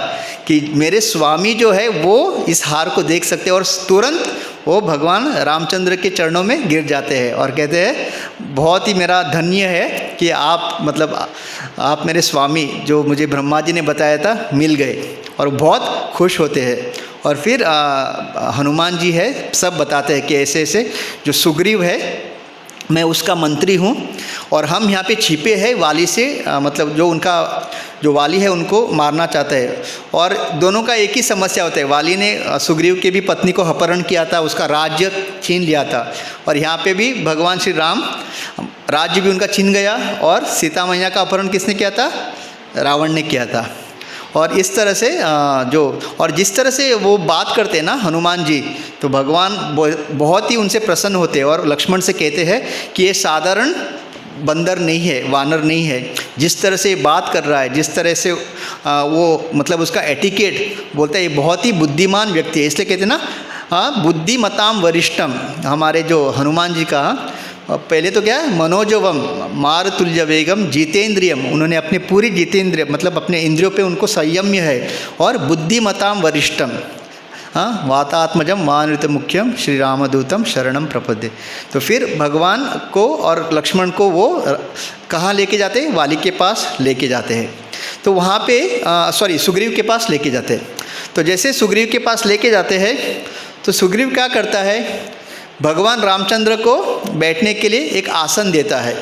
S1: कि मेरे स्वामी जो है वो इस हार को देख सकते हैं। और तुरंत वो भगवान रामचंद्र के चरणों में गिर जाते हैं और कहते हैं बहुत ही मेरा धन्य है कि आप मेरे स्वामी जो मुझे ब्रह्मा जी ने बताया था मिल गए। और बहुत खुश होते हैं और फिर हनुमान जी है सब बताते हैं कि ऐसे ऐसे जो सुग्रीव है मैं उसका मंत्री हूँ और हम यहाँ पे छिपे हैं वाली से, मतलब जो उनका जो वाली है उनको मारना चाहता है। और दोनों का एक ही समस्या होता है, वाली ने सुग्रीव की भी पत्नी को अपहरण किया था, उसका राज्य छीन लिया था, और यहाँ पे भी भगवान श्री राम राज्य भी उनका छीन गया, और सीता मैया का अपहरण किसने किया था? रावण ने किया था। और इस तरह से और जिस तरह से वो बात करते हैं ना हनुमान जी, तो भगवान बहुत ही उनसे प्रसन्न होते हैं और लक्ष्मण से कहते हैं कि ये साधारण बंदर नहीं है, वानर नहीं है, जिस तरह से बात कर रहा है, जिस तरह से वो मतलब उसका एटिकेट बोलता है, ये बहुत ही बुद्धिमान व्यक्ति है। इसलिए कहते हैं ना बुद्धिमताम वरिष्ठम, हमारे जो हनुमान जी का पहले तो क्या है, मनोजवम मारुतुल्य वेगम जितेंद्रियम, उन्होंने अपने पूरी जितेंद्रिय मतलब अपने इंद्रियों पे उनको संयम्य है, और बुद्धिमताम वरिष्ठम वातात्मजम मानृत मुख्यम श्री रामदूतम शरणम प्रपद्ये। तो फिर भगवान को और लक्ष्मण को वो कहाँ लेके जाते हैं? वाली के पास लेके जाते हैं। तो वहाँ पे सुग्रीव के पास लेके जाते हैं। तो जैसे सुग्रीव के पास लेके जाते हैं तो सुग्रीव क्या करता है, भगवान रामचंद्र को बैठने के लिए एक आसन देता है,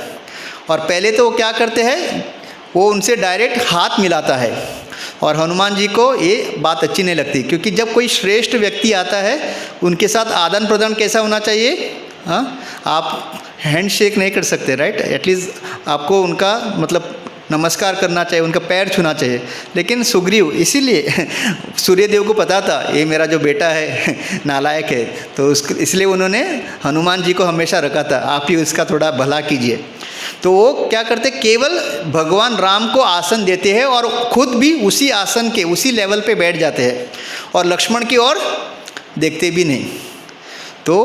S1: और पहले तो वो क्या करते हैं, वो उनसे डायरेक्ट हाथ मिलाता है। और हनुमान जी को ये बात अच्छी नहीं लगती, क्योंकि जब कोई श्रेष्ठ व्यक्ति आता है उनके साथ आदान प्रदान कैसा होना चाहिए? आप हैंड शेक नहीं कर सकते, राइट? एटलीस्ट आपको उनका मतलब नमस्कार करना चाहिए, उनका पैर छूना चाहिए। लेकिन सुग्रीव, इसीलिए सूर्यदेव को पता था ये मेरा जो बेटा है नालायक है, तो इसलिए उन्होंने हनुमान जी को हमेशा रखा था, आप ही उसका थोड़ा भला कीजिए। तो वो क्या करते, केवल भगवान राम को आसन देते हैं और खुद भी उसी आसन के उसी लेवल पे बैठ जाते हैं, और लक्ष्मण की ओर देखते भी नहीं। तो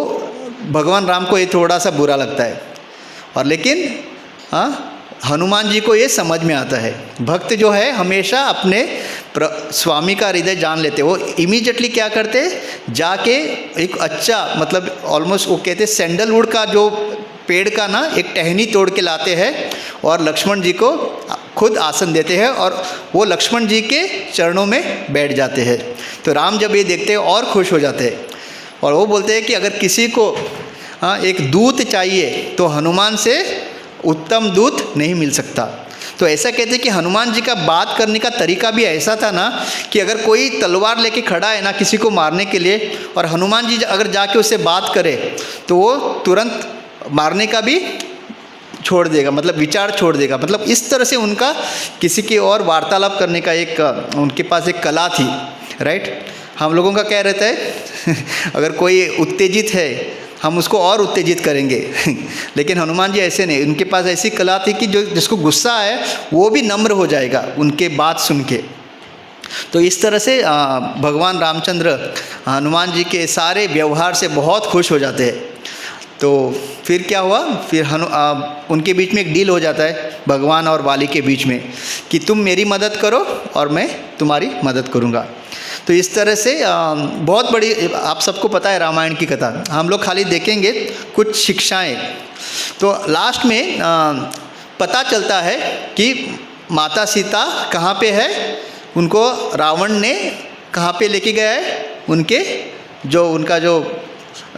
S1: भगवान राम को ये थोड़ा सा बुरा लगता है, और लेकिन हनुमान जी को ये समझ में आता है। भक्त जो है हमेशा अपने स्वामी का हृदय जान लेते। वो इमीडिएटली क्या करते, जाके एक अच्छा मतलब ऑलमोस्ट वो कहते सैंडलवुड का जो पेड़ का ना एक टहनी तोड़ के लाते हैं और लक्ष्मण जी को खुद आसन देते हैं, और वो लक्ष्मण जी के चरणों में बैठ जाते हैं। तो राम जब ये देखते हैं और खुश हो जाते हैं, और वो बोलते हैं कि अगर किसी को एक दूत चाहिए तो हनुमान से उत्तम दूत नहीं मिल सकता। तो ऐसा कहते हैं कि हनुमान जी का बात करने का तरीका भी ऐसा था ना, कि अगर कोई तलवार लेके खड़ा है ना किसी को मारने के लिए, और हनुमान जी अगर जाके उससे बात करे तो वो तुरंत मारने का भी छोड़ देगा, मतलब विचार छोड़ देगा। मतलब इस तरह से उनका किसी की और वार्तालाप करने का एक उनके पास एक कला थी, राइट? हम लोगों का क्या रहता है अगर कोई उत्तेजित है हम उसको और उत्तेजित करेंगे लेकिन हनुमान जी ऐसे नहीं, उनके पास ऐसी कला थी कि जो जिसको गुस्सा है वो भी नम्र हो जाएगा उनके बात सुन के। तो इस तरह से भगवान रामचंद्र हनुमान जी के सारे व्यवहार से बहुत खुश हो जाते हैं। तो फिर क्या हुआ, फिर उनके बीच में एक डील हो जाता है भगवान और वाली के बीच में, कि तुम मेरी मदद करो और मैं तुम्हारी मदद करूँगा। तो इस तरह से बहुत बड़ी, आप सबको पता है रामायण की कथा, हम लोग खाली देखेंगे कुछ शिक्षाएं। तो लास्ट में पता चलता है कि माता सीता कहाँ पे है, उनको रावण ने कहाँ पे लेके गया है, उनका जो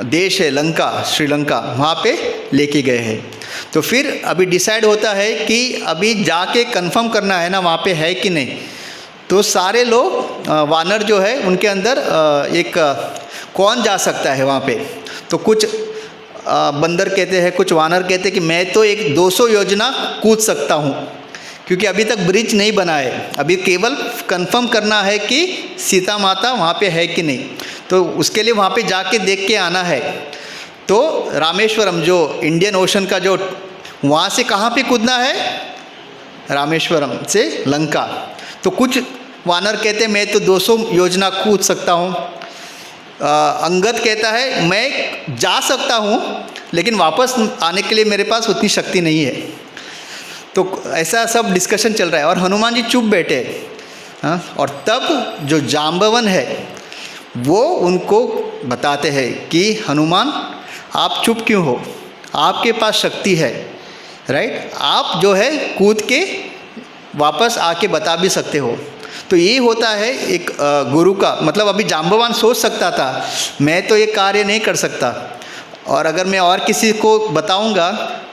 S1: देश है लंका, श्रीलंका, वहाँ पे लेके गए हैं। तो फिर अभी डिसाइड होता है कि अभी जाके कंफर्म करना है ना वहाँ पे है कि नहीं। तो सारे लोग वानर जो है उनके अंदर एक कौन जा सकता है वहाँ पे, तो कुछ बंदर कहते हैं, कुछ वानर कहते हैं कि मैं तो एक 200 योजना कूद सकता हूँ, क्योंकि अभी तक ब्रिज नहीं बना है, अभी केवल कंफर्म करना है कि सीता माता वहाँ पे है कि नहीं। तो उसके लिए वहाँ पे जाके देख के आना है। तो रामेश्वरम जो इंडियन ओशन का जो, वहाँ से कहाँ पे कूदना है, रामेश्वरम से लंका। तो कुछ वानर कहते हैं मैं तो 200 योजना कूद सकता हूँ। अंगद कहता है मैं जा सकता हूँ लेकिन वापस आने के लिए मेरे पास उतनी शक्ति नहीं है। तो ऐसा सब डिस्कशन चल रहा है और हनुमान जी चुप बैठे। और तब जो जाम्बवन है वो उनको बताते हैं कि हनुमान आप चुप क्यों हो, आपके पास शक्ति है, राइट? आप जो है कूद के वापस आके बता भी सकते हो। तो ये होता है एक गुरु का मतलब। अभी जाम्बवान सोच सकता था मैं तो ये कार्य नहीं कर सकता, और अगर मैं और किसी को बताऊंगा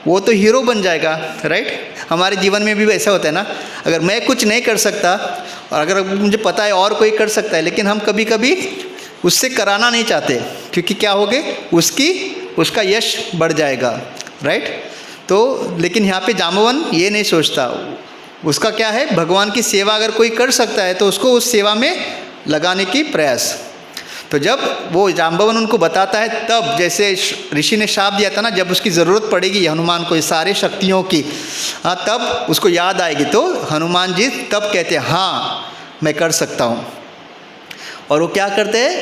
S1: वो तो हीरो बन जाएगा, राइट। हमारे जीवन में भी वैसा होता है ना, अगर मैं कुछ नहीं कर सकता और अगर मुझे पता है और कोई कर सकता है, लेकिन हम कभी कभी उससे कराना नहीं चाहते, क्योंकि क्या होगे उसका यश बढ़ जाएगा, राइट। तो लेकिन यहाँ पे जाम्बवान ये नहीं सोचता, उसका क्या है, भगवान की सेवा अगर कोई कर सकता है तो उसको उस सेवा में लगाने की प्रयास। तो जब वो जाम्बवान उनको बताता है, तब जैसे ऋषि ने शाप दिया था ना, जब उसकी ज़रूरत पड़ेगी हनुमान को ये सारे शक्तियों की, हाँ तब उसको याद आएगी, तो हनुमान जी तब कहते हैं हाँ मैं कर सकता हूँ। और वो क्या करते हैं,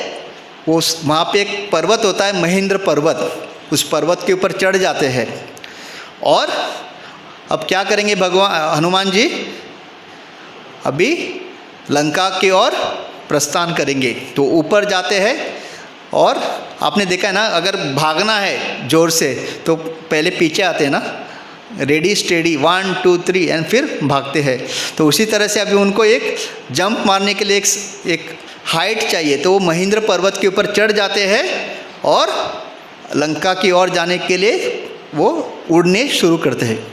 S1: वो वहाँ पे एक पर्वत होता है महेंद्र पर्वत, उस पर्वत के ऊपर चढ़ जाते हैं। और अब क्या करेंगे हनुमान जी, अभी लंका की ओर प्रस्थान करेंगे। तो ऊपर जाते हैं, और आपने देखा है ना, अगर भागना है ज़ोर से तो पहले पीछे आते हैं ना, रेडी स्टेडी 1 2 3 एंड फिर भागते हैं। तो उसी तरह से अभी उनको एक जंप मारने के लिए एक हाइट चाहिए, तो वो महेंद्र पर्वत के ऊपर चढ़ जाते हैं और लंका की ओर जाने के लिए वो उड़ने शुरू करते हैं।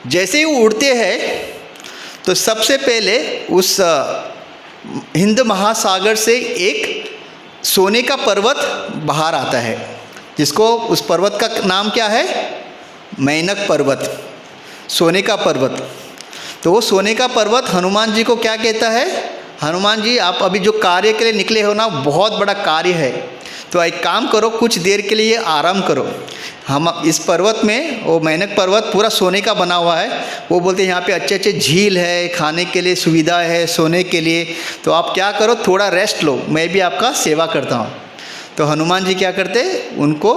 S1: जैसे ही वो उड़ते हैं तो सबसे पहले उस हिंद महासागर से एक सोने का पर्वत बाहर आता है, जिसको उस पर्वत का नाम क्या है, मैनक पर्वत, सोने का पर्वत। तो वो सोने का पर्वत हनुमान जी को क्या कहता है, हनुमान जी आप अभी जो कार्य के लिए निकले हो ना, बहुत बड़ा कार्य है, तो एक काम करो, कुछ देर के लिए आराम करो। हम इस पर्वत में, वो मैनक पर्वत पूरा सोने का बना हुआ है, वो बोलते हैं यहाँ पे अच्छे अच्छे झील है, खाने के लिए सुविधा है, सोने के लिए, तो आप क्या करो थोड़ा रेस्ट लो, मैं भी आपका सेवा करता हूँ। तो हनुमान जी क्या करते, उनको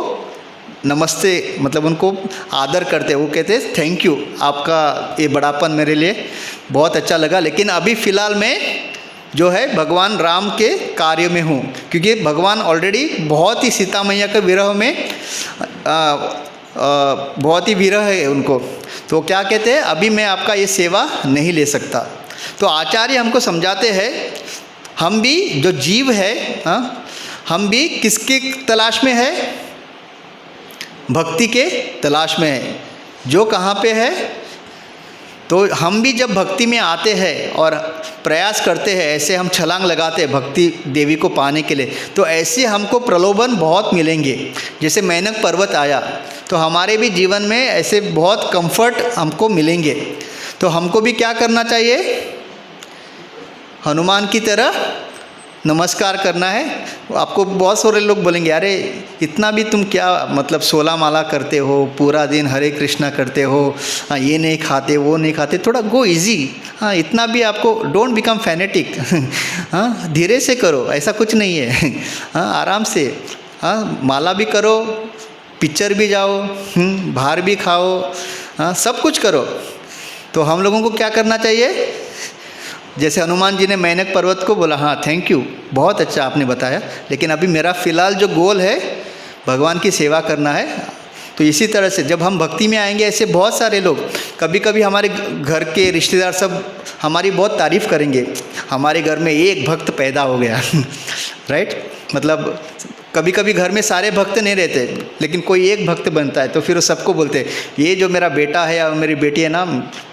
S1: नमस्ते मतलब उनको आदर करते, वो कहते थैंक यू, आपका ये बड़ापन मेरे लिए बहुत अच्छा लगा, लेकिन अभी फ़िलहाल मैं जो है भगवान राम के कार्य में हूँ, क्योंकि भगवान ऑलरेडी बहुत ही सीता मैया के विरह में बहुत ही विरह है उनको। तो क्या कहते हैं, अभी मैं आपका ये सेवा नहीं ले सकता। तो आचार्य हमको समझाते हैं, हम भी जो जीव है, हम भी किसके तलाश में है, भक्ति के तलाश में है। जो कहाँ पे है, तो हम भी जब भक्ति में आते हैं और प्रयास करते हैं, ऐसे हम छलांग लगाते हैं भक्ति देवी को पाने के लिए, तो ऐसे हमको प्रलोभन बहुत मिलेंगे। जैसे मैनक पर्वत आया, तो हमारे भी जीवन में ऐसे बहुत कंफर्ट हमको मिलेंगे। तो हमको भी क्या करना चाहिए, हनुमान की तरह नमस्कार करना है। आपको बहुत सारे लोग बोलेंगे अरे इतना भी तुम क्या मतलब 16 माला करते हो, पूरा दिन हरे कृष्णा करते हो, हाँ ये नहीं खाते वो नहीं खाते, थोड़ा गो इजी, हाँ इतना भी आपको डोंट बिकम फैनेटिक, हाँ धीरे से करो, ऐसा कुछ नहीं है, हाँ आराम से, हाँ माला भी करो, पिक्चर भी जाओ, बाहर भी खाओ, हाँ सब कुछ करो। तो हम लोगों को क्या करना चाहिए, जैसे हनुमान जी ने मैनक पर्वत को बोला हाँ थैंक यू, बहुत अच्छा आपने बताया, लेकिन अभी मेरा फ़िलहाल जो गोल है भगवान की सेवा करना है। तो इसी तरह से जब हम भक्ति में आएंगे, ऐसे बहुत सारे लोग, कभी कभी हमारे घर के रिश्तेदार सब हमारी बहुत तारीफ़ करेंगे, हमारे घर में एक भक्त पैदा हो गया राइट। मतलब कभी कभी घर में सारे भक्त नहीं रहते, लेकिन कोई एक भक्त बनता है, तो फिर वो सबको बोलते हैं ये जो मेरा बेटा है या मेरी बेटी है ना,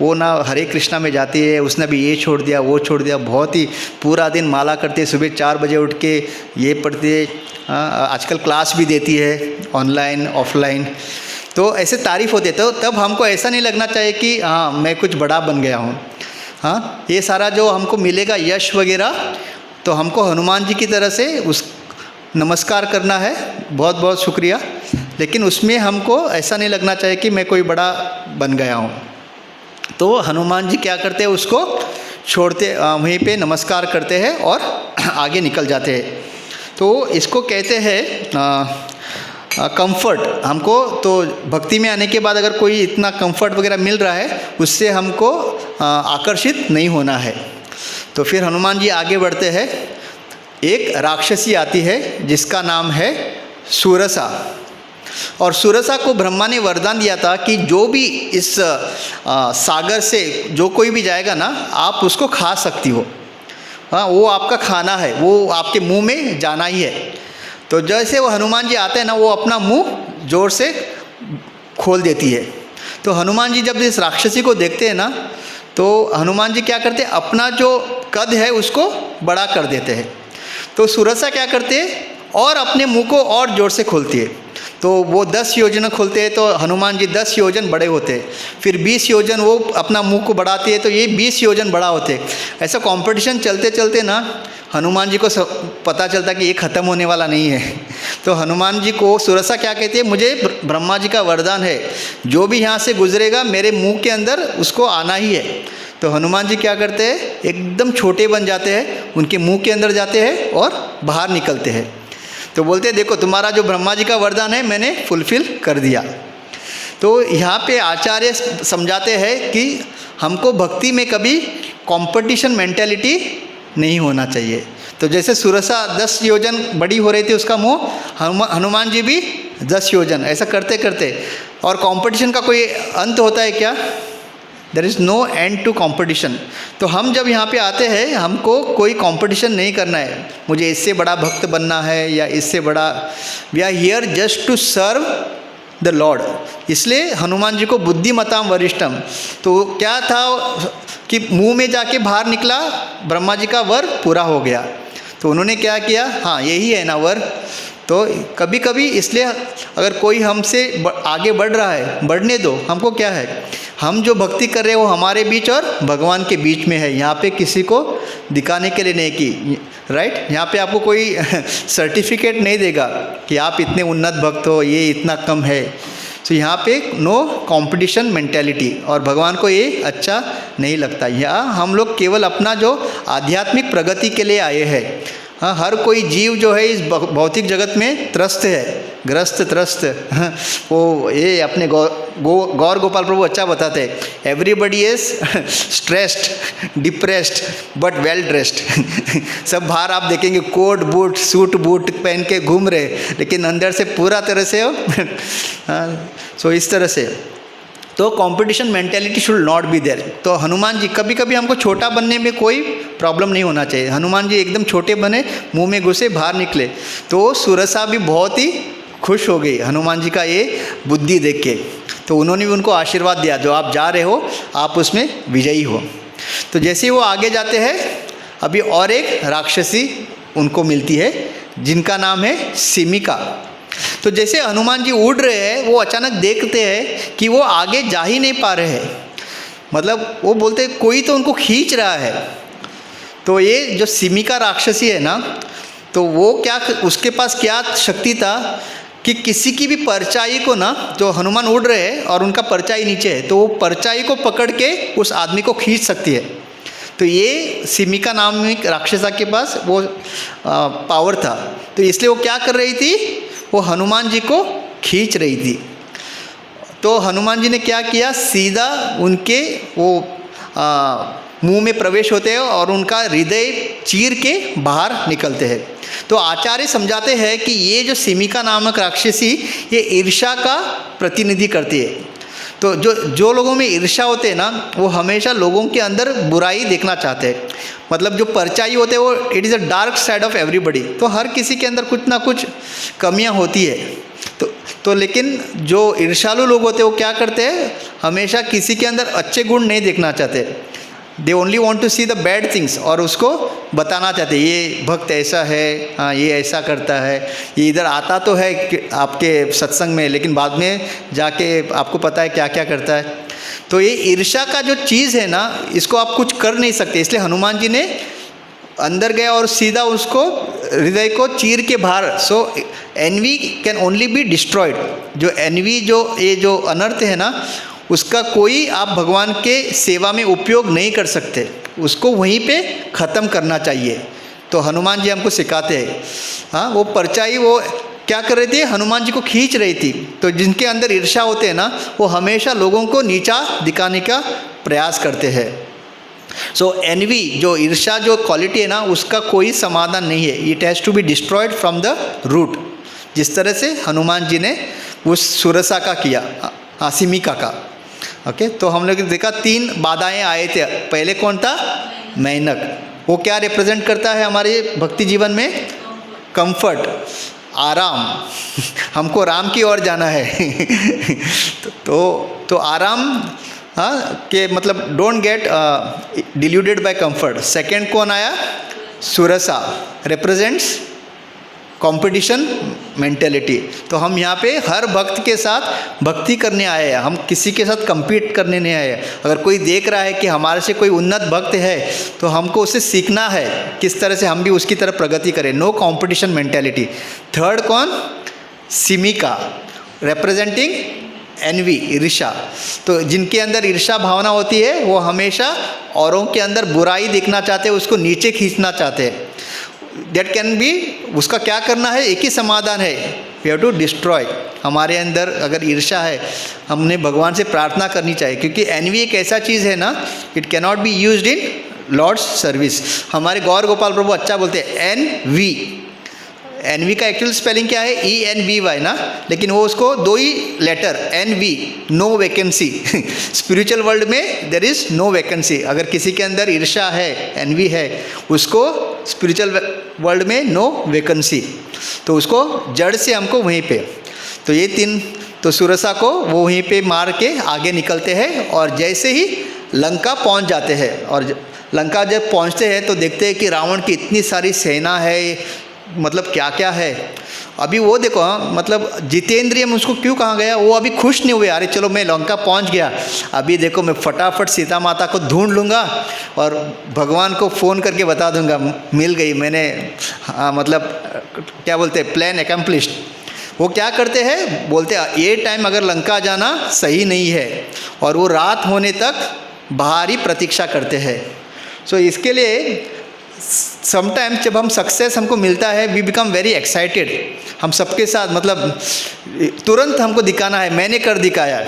S1: वो ना हरे कृष्णा में जाती है, उसने भी ये छोड़ दिया वो छोड़ दिया, बहुत ही पूरा दिन माला करती है, सुबह 4 बजे उठ के ये पढ़ती है, आजकल क्लास भी देती है ऑनलाइन ऑफलाइन। तो ऐसे तारीफ़ होते, तो तब हमको ऐसा नहीं लगना चाहिए कि हाँ मैं कुछ बड़ा बन गया हूँ। हाँ ये सारा जो हमको मिलेगा यश वगैरह, तो हमको हनुमान जी की तरह से उस नमस्कार करना है, बहुत बहुत शुक्रिया, लेकिन उसमें हमको ऐसा नहीं लगना चाहिए कि मैं कोई बड़ा बन गया हूँ। तो हनुमान जी क्या करते हैं, उसको छोड़ते वहीं पे नमस्कार करते हैं और आगे निकल जाते हैं। तो इसको कहते हैं कंफर्ट। हमको तो भक्ति में आने के बाद अगर कोई इतना कंफर्ट वगैरह मिल रहा है, उससे हमको आकर्षित नहीं होना है। तो फिर हनुमान जी आगे बढ़ते हैं। एक राक्षसी आती है जिसका नाम है सुरसा, और सुरसा को ब्रह्मा ने वरदान दिया था कि जो भी इस सागर से जो कोई भी जाएगा ना, आप उसको खा सकती हो। हाँ, वो आपका खाना है, वो आपके मुंह में जाना ही है। तो जैसे वो हनुमान जी आते हैं ना, वो अपना मुंह जोर से खोल देती है। तो हनुमान जी जब इस राक्षसी को देखते हैं ना, तो हनुमान जी क्या करते हैं, अपना जो कद है उसको बड़ा कर देते हैं। तो सुरसा क्या करते हैं, और अपने मुंह को और ज़ोर से खोलती है। तो वो 10 योजन खोलते हैं तो हनुमान जी 10 योजन बड़े होते हैं। फिर 20 योजन वो अपना मुंह को बढ़ाती है तो ये 20 योजन बड़ा होते हैं। ऐसा कंपटीशन चलते चलते ना हनुमान जी को पता चलता कि ये ख़त्म होने वाला नहीं है। तो हनुमान जी को सुरसा क्या कहती है, मुझे ब्रह्मा जी का वरदान है, जो भी यहाँ से गुजरेगा मेरे मुंह के अंदर उसको आना ही है। तो हनुमान जी क्या करते हैं, एकदम छोटे बन जाते हैं, उनके मुंह के अंदर जाते हैं और बाहर निकलते हैं। तो बोलते हैं देखो तुम्हारा जो ब्रह्मा जी का वरदान है मैंने फुलफिल कर दिया। तो यहाँ पे आचार्य समझाते हैं कि हमको भक्ति में कभी कंपटीशन मेंटालिटी नहीं होना चाहिए। तो जैसे सुरसा 10 योजन बड़ी हो रही थी उसका मुंह, हनुमान जी भी 10 योजन, ऐसा करते करते। और कंपटीशन का कोई अंत होता है क्या? There is no end to competition. तो हम जब यहाँ पे आते हैं हमको कोई कंपटीशन नहीं करना है, मुझे इससे बड़ा भक्त बनना है या इससे बड़ा। We are here just to serve the lord. इसलिए हनुमान जी को बुद्धिमताम वरिष्ठम, तो क्या था कि मुंह में जाके बाहर निकला, ब्रह्मा जी का वर पूरा हो गया। तो उन्होंने क्या किया, हाँ यही है ना वर। तो कभी कभी इसलिए अगर कोई हमसे आगे बढ़ रहा है, बढ़ने दो, हमको क्या है, हम जो भक्ति कर रहे हैं वो हमारे बीच और भगवान के बीच में है। यहाँ पे किसी को दिखाने के लिए नहीं की, राइट। यहाँ पे आपको कोई सर्टिफिकेट नहीं देगा कि आप इतने उन्नत भक्त हो, ये इतना कम है। तो यहाँ पे नो कंपटीशन मेंटालिटी, और भगवान को ये अच्छा नहीं लगता। यहाँ हम लोग केवल अपना जो आध्यात्मिक प्रगति के लिए आए हैं। हाँ, हर कोई जीव जो है इस भौतिक जगत में त्रस्त है, त्रस्त। वो ये अपने गौर गोपाल प्रभु अच्छा बताते हैं, everybody is stressed, depressed but well dressed. सब बाहर आप देखेंगे कोट बूट सूट बूट पहन के घूम रहे, लेकिन अंदर से पूरा तरह से सो इस तरह से। तो competition mentality should not be there. तो हनुमान जी कभी कभी हमको छोटा बनने में कोई प्रॉब्लम नहीं होना चाहिए। हनुमान जी एकदम छोटे बने, मुंह में घुसे, बाहर निकले। तो सुरसा भी बहुत ही खुश हो गई हनुमान जी का ये बुद्धि देख के। तो उन्होंने भी उनको आशीर्वाद दिया, जो आप जा रहे हो आप उसमें विजयी हो। तो जैसे ही वो आगे जाते हैं, अभी और एक राक्षसी उनको मिलती है जिनका नाम है सिमिका। तो जैसे हनुमान जी उड़ रहे हैं, वो अचानक देखते हैं कि वो आगे जा ही नहीं पा रहे हैं। मतलब वो बोलते हैं कोई तो उनको खींच रहा है। तो ये जो सिमिका राक्षसी है ना, तो वो क्या, उसके पास क्या शक्ति था कि किसी की भी परछाई को ना, जो हनुमान उड़ रहे हैं और उनका परछाई नीचे है, तो वो परछाई को पकड़ के उस आदमी को खींच सकती है। तो ये सिमिका नाम की राक्षसा के पास वो पावर था। तो इसलिए वो क्या कर रही थी, वो हनुमान जी को खींच रही थी। तो हनुमान जी ने क्या किया, सीधा उनके वो मुंह में प्रवेश होते हैं और उनका हृदय चीर के बाहर निकलते हैं। तो आचार्य समझाते हैं कि ये जो सिमिका नामक राक्षसी, ये ईर्ष्या का प्रतिनिधि करती है। तो जो लोगों में ईर्ष्या होते हैं ना, वो हमेशा लोगों के अंदर बुराई देखना चाहते हैं। मतलब जो परछाई होते हैं वो it is a dark side of everybody. तो हर किसी के अंदर कुछ ना कुछ कमियां होती है। तो लेकिन जो ईर्ष्यालु लोग होते हैं वो क्या करते हैं, हमेशा किसी के अंदर अच्छे गुण नहीं देखना चाहते। They only want to see the bad things, और उसको बताना चाहते, ये भक्त ऐसा है, हाँ ये ऐसा करता है, ये इधर आता तो है आपके सत्संग में, लेकिन बाद में जाके आपको पता है क्या क्या करता है। तो ये ईर्ष्या का जो चीज़ है ना, इसको आप कुछ कर नहीं सकते। इसलिए हनुमान जी ने अंदर गया और सीधा उसको हृदय को चीर के बाहर। So envy can only be destroyed. जो एनवी, जो ये जो अनर्थ है ना, उसका कोई आप भगवान के सेवा में उपयोग नहीं कर सकते, उसको वहीं पे ख़त्म करना चाहिए। तो हनुमान जी हमको सिखाते हैं। हाँ, वो परछाई वो क्या कर रही थी, हनुमान जी को खींच रही थी। तो जिनके अंदर ईर्ष्या होते हैं ना, वो हमेशा लोगों को नीचा दिखाने का प्रयास करते हैं। सो एनवी, जो ईर्ष्या जो क्वालिटी है ना, उसका कोई समाधान नहीं है। It has to be destroyed from the root. जिस तरह से हनुमान जी ने उस सुरसा का किया, सिमिका का। ओके, तो हम लोग देखा 3 बाधाएं आए थे। पहले कौन था, मेंढक। वो क्या रिप्रेजेंट करता है हमारे भक्ति जीवन में? कंफर्ट, आराम। हमको राम की ओर जाना है। तो आराम, हाँ, के मतलब don't get diluted by comfort. Second कौन आया? Surasa, represents competition mentality. तो हम यहाँ पे हर भक्त के साथ भक्ति करने आए हैं, हम किसी के साथ compete करने नहीं आए हैं। अगर कोई देख रहा है कि हमारे से कोई उन्नत भक्त है तो हमको उससे सीखना है किस तरह से हम भी उसकी तरफ प्रगति करें। No competition mentality. थर्ड कौन? सिमिका, रिप्रेजेंटिंग एनवी, ईर्ष्या। तो जिनके अंदर ईर्ष्या भावना होती है वो हमेशा औरों के अंदर बुराई देखना चाहते हैं, उसको नीचे खींचना चाहते हैं। दैट कैन बी, उसका क्या करना है? एक ही समाधान है, वी हैव टू डिस्ट्रॉय। हमारे अंदर अगर ईर्ष्या है, हमने भगवान से प्रार्थना करनी चाहिए, क्योंकि एनवी एक ऐसा चीज़ है ना, it can not be used in Lord's service. हमारे गौर गोपाल प्रभु अच्छा बोलते हैं एनवी। एनवी का एक्चुअल स्पेलिंग क्या है? ENVY ना, लेकिन वो उसको दो ही letter NV, no vacancy. Spiritual world में देयर इज़ नो वैकेंसी। अगर किसी के अंदर ईर्ष्या है, एनवी है, उसको स्पिरिचुअल वर्ल्ड में नो वैकेंसी, तो उसको जड़ से हमको वहीं पे। तो ये तीन, तो सुरसा को वो वहीं पे मार के आगे निकलते हैं और जैसे ही लंका पहुंच जाते हैं, और लंका जब पहुंचते हैं तो देखते हैं कि रावण की इतनी सारी सेना है, मतलब क्या क्या है। अभी वो देखो, हाँ, मतलब जितेंद्रिय में उसको क्यों कहा गया? वो अभी खुश नहीं हुए, अरे चलो मैं लंका पहुंच गया, अभी देखो मैं फटाफट सीता माता को ढूंढ लूँगा और भगवान को फ़ोन करके बता दूंगा मिल गई, मैंने मतलब क्या बोलते हैं, प्लान एकम्प्लिश्ड। वो क्या करते हैं? बोलते हैं ये टाइम अगर लंका जाना सही नहीं है, और वो रात होने तक बाहर ही प्रतीक्षा करते हैं। सो इसके लिए समटाइम्स जब हम सक्सेस हमको मिलता है, वी बिकम वेरी एक्साइटेड। हम सबके साथ मतलब तुरंत हमको दिखाना है, मैंने कर दिखाया।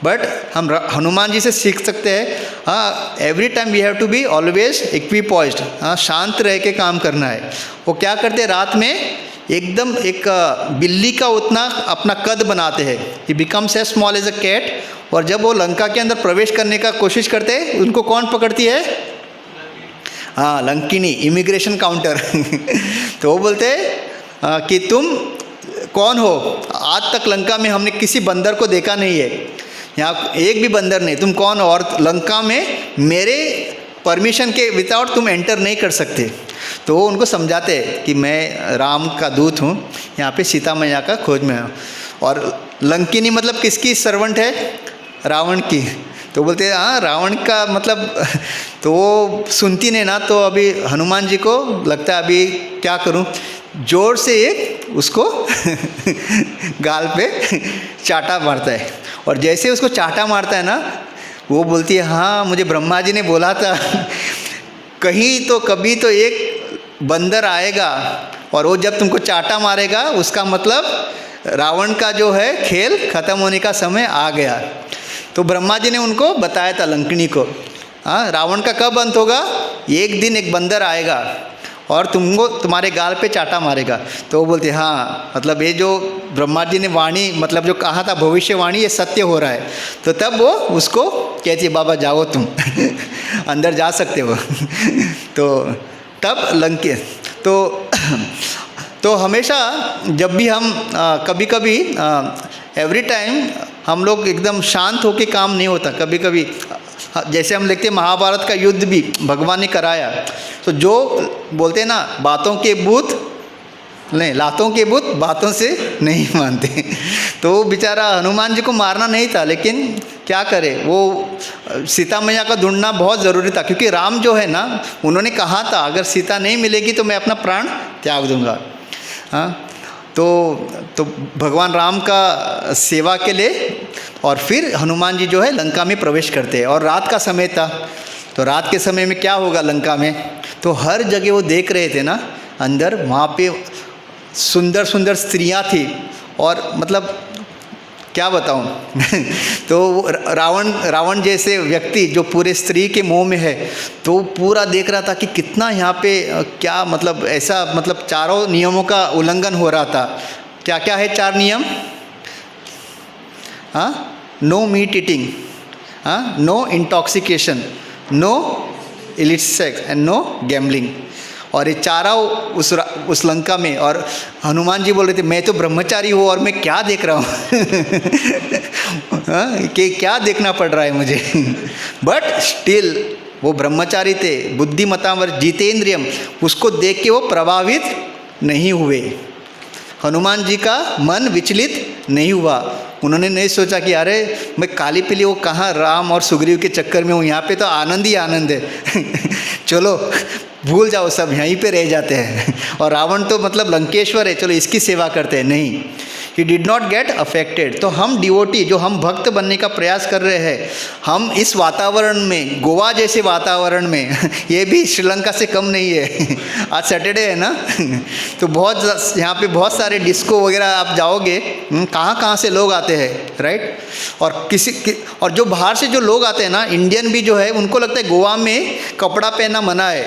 S1: बट हम हनुमान जी से सीख सकते हैं, हाँ, every time we have to be always equipoised. हाँ, शांत रह के काम करना है। वो क्या करते हैं? रात में एकदम एक बिल्ली का उतना अपना कद बनाते हैं, he becomes as small as a cat. और जब वो लंका के अंदर प्रवेश करने का कोशिश करते हैं, उनको कौन पकड़ती है? हाँ, लंकिनी, इमिग्रेशन काउंटर। तो वो बोलते हैं कि तुम कौन हो? आज तक लंका में हमने किसी बंदर को देखा नहीं है, यहाँ एक भी बंदर नहीं, तुम कौन हो? और लंका में मेरे परमिशन के विदाउट तुम एंटर नहीं कर सकते। तो वो उनको समझाते हैं कि मैं राम का दूत हूँ, यहाँ पे सीता मैया का खोज में हूँ। और लंकिनी मतलब किसकी सर्वेंट है? रावण की। तो बोलते हैं हाँ, रावण का मतलब, तो वो सुनती नहीं ना, तो अभी हनुमान जी को लगता है अभी क्या करूं, जोर से एक उसको गाल पे चाटा मारता है। और जैसे उसको चाटा मारता है ना, वो बोलती है हाँ, मुझे ब्रह्मा जी ने बोला था कहीं तो कभी तो एक बंदर आएगा और वो जब तुमको चाटा मारेगा, उसका मतलब रावण का जो है खेल खत्म होने का समय आ गया। तो ब्रह्मा जी ने उनको बताया था लंकिनी को, हाँ, रावण का कब अंत होगा? एक दिन एक बंदर आएगा और तुमको तुम्हारे गाल पे चाटा मारेगा। तो वो बोलते हाँ, मतलब ये जो ब्रह्मा जी ने वाणी, मतलब जो कहा था भविष्यवाणी, ये सत्य हो रहा है। तो तब वो उसको कहती है बाबा जाओ तुम अंदर जा सकते हो। तो तब लंके तो हमेशा जब भी हम कभी कभी एवरी टाइम हम लोग एकदम शांत होके काम नहीं होता। कभी कभी जैसे हम देखते हैं महाभारत का युद्ध भी भगवान ने कराया, तो जो बोलते हैं ना, बातों के भूत नहीं, लातों के भूत बातों से नहीं मानते। तो बेचारा हनुमान जी को मारना नहीं था, लेकिन क्या करे, वो सीता मैया का ढूंढना बहुत ज़रूरी था, क्योंकि राम जो है ना, उन्होंने कहा था अगर सीता नहीं मिलेगी तो मैं अपना प्राण त्याग दूंगा। हाँ, तो भगवान राम का सेवा के लिए और फिर हनुमान जी जो है लंका में प्रवेश करते हैं। और रात का समय था, तो रात के समय में क्या होगा लंका में, तो हर जगह वो देख रहे थे ना, अंदर वहाँ पे सुंदर सुंदर स्त्रियाँ थी, और मतलब क्या बताऊँ तो रावण जैसे व्यक्ति जो पूरे स्त्री के मोह में है, तो पूरा देख रहा था कि कितना यहाँ पे क्या मतलब ऐसा, मतलब चारों नियमों का उल्लंघन हो रहा था। क्या क्या है 4 नियम? हाँ, नो मीट ईटिंग, हाँ, no intoxication, no illicit sex and no gambling. और ये चारों उस लंका में, और हनुमान जी बोल रहे थे मैं तो ब्रह्मचारी हूँ और मैं क्या देख रहा हूँ कि क्या देखना पड़ रहा है मुझे बट स्टिल वो ब्रह्मचारी थे, बुद्धिमतावर जितेंद्रियम, उसको देख के वो प्रभावित नहीं हुए। हनुमान जी का मन विचलित नहीं हुआ। उन्होंने नहीं सोचा कि अरे मैं काली पीली वो कहाँ राम और सुग्रीव के चक्कर में हूँ, यहाँ पे तो आनंद ही आनंद है चलो भूल जाओ सब, यहीं पे रह जाते हैं और रावण तो मतलब लंकेश्वर है, चलो इसकी सेवा करते हैं। नहीं, he did not get affected. तो हम डिवोटी जो हम भक्त बनने का प्रयास कर रहे हैं, हम इस वातावरण में, गोवा जैसे वातावरण में ये भी श्रीलंका से कम नहीं है आज सैटरडे है ना तो बहुत यहाँ पे बहुत सारे डिस्को वगैरह आप जाओगे, कहाँ से लोग आते हैं, राइट। और और जो बाहर से जो लोग आते हैं ना, इंडियन भी जो है उनको लगता है गोवा में कपड़ा पहनना मना है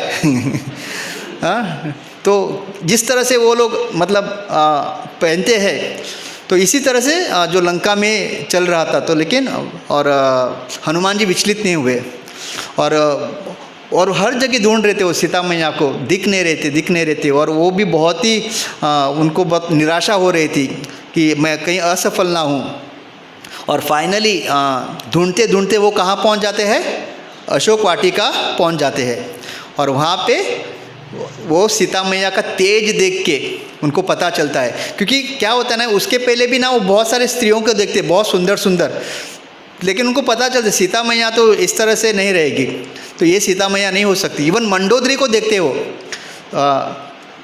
S1: तो जिस तरह से वो लोग मतलब पहनते हैं, तो इसी तरह से जो लंका में चल रहा था। तो लेकिन और हनुमान जी विचलित नहीं हुए और हर जगह ढूंढ रहे थे वो सीता मैया को, दिख नहीं रहे थे और वो भी बहुत ही उनको बहुत निराशा हो रही थी कि मैं कहीं असफल ना हूँ। और फाइनली ढूंढते ढूंढते वो कहाँ पहुँच जाते हैं, अशोक वाटिका पहुँच जाते हैं। और वहाँ पे वो सीता मैया का तेज देख के उनको पता चलता है, क्योंकि क्या होता है ना, उसके पहले भी ना वो बहुत सारे स्त्रियों को देखते, बहुत सुंदर सुंदर, लेकिन उनको पता चलता सीता मैया तो इस तरह से नहीं रहेगी, तो ये सीता मैया नहीं हो सकती। इवन मंडोदरी को देखते हो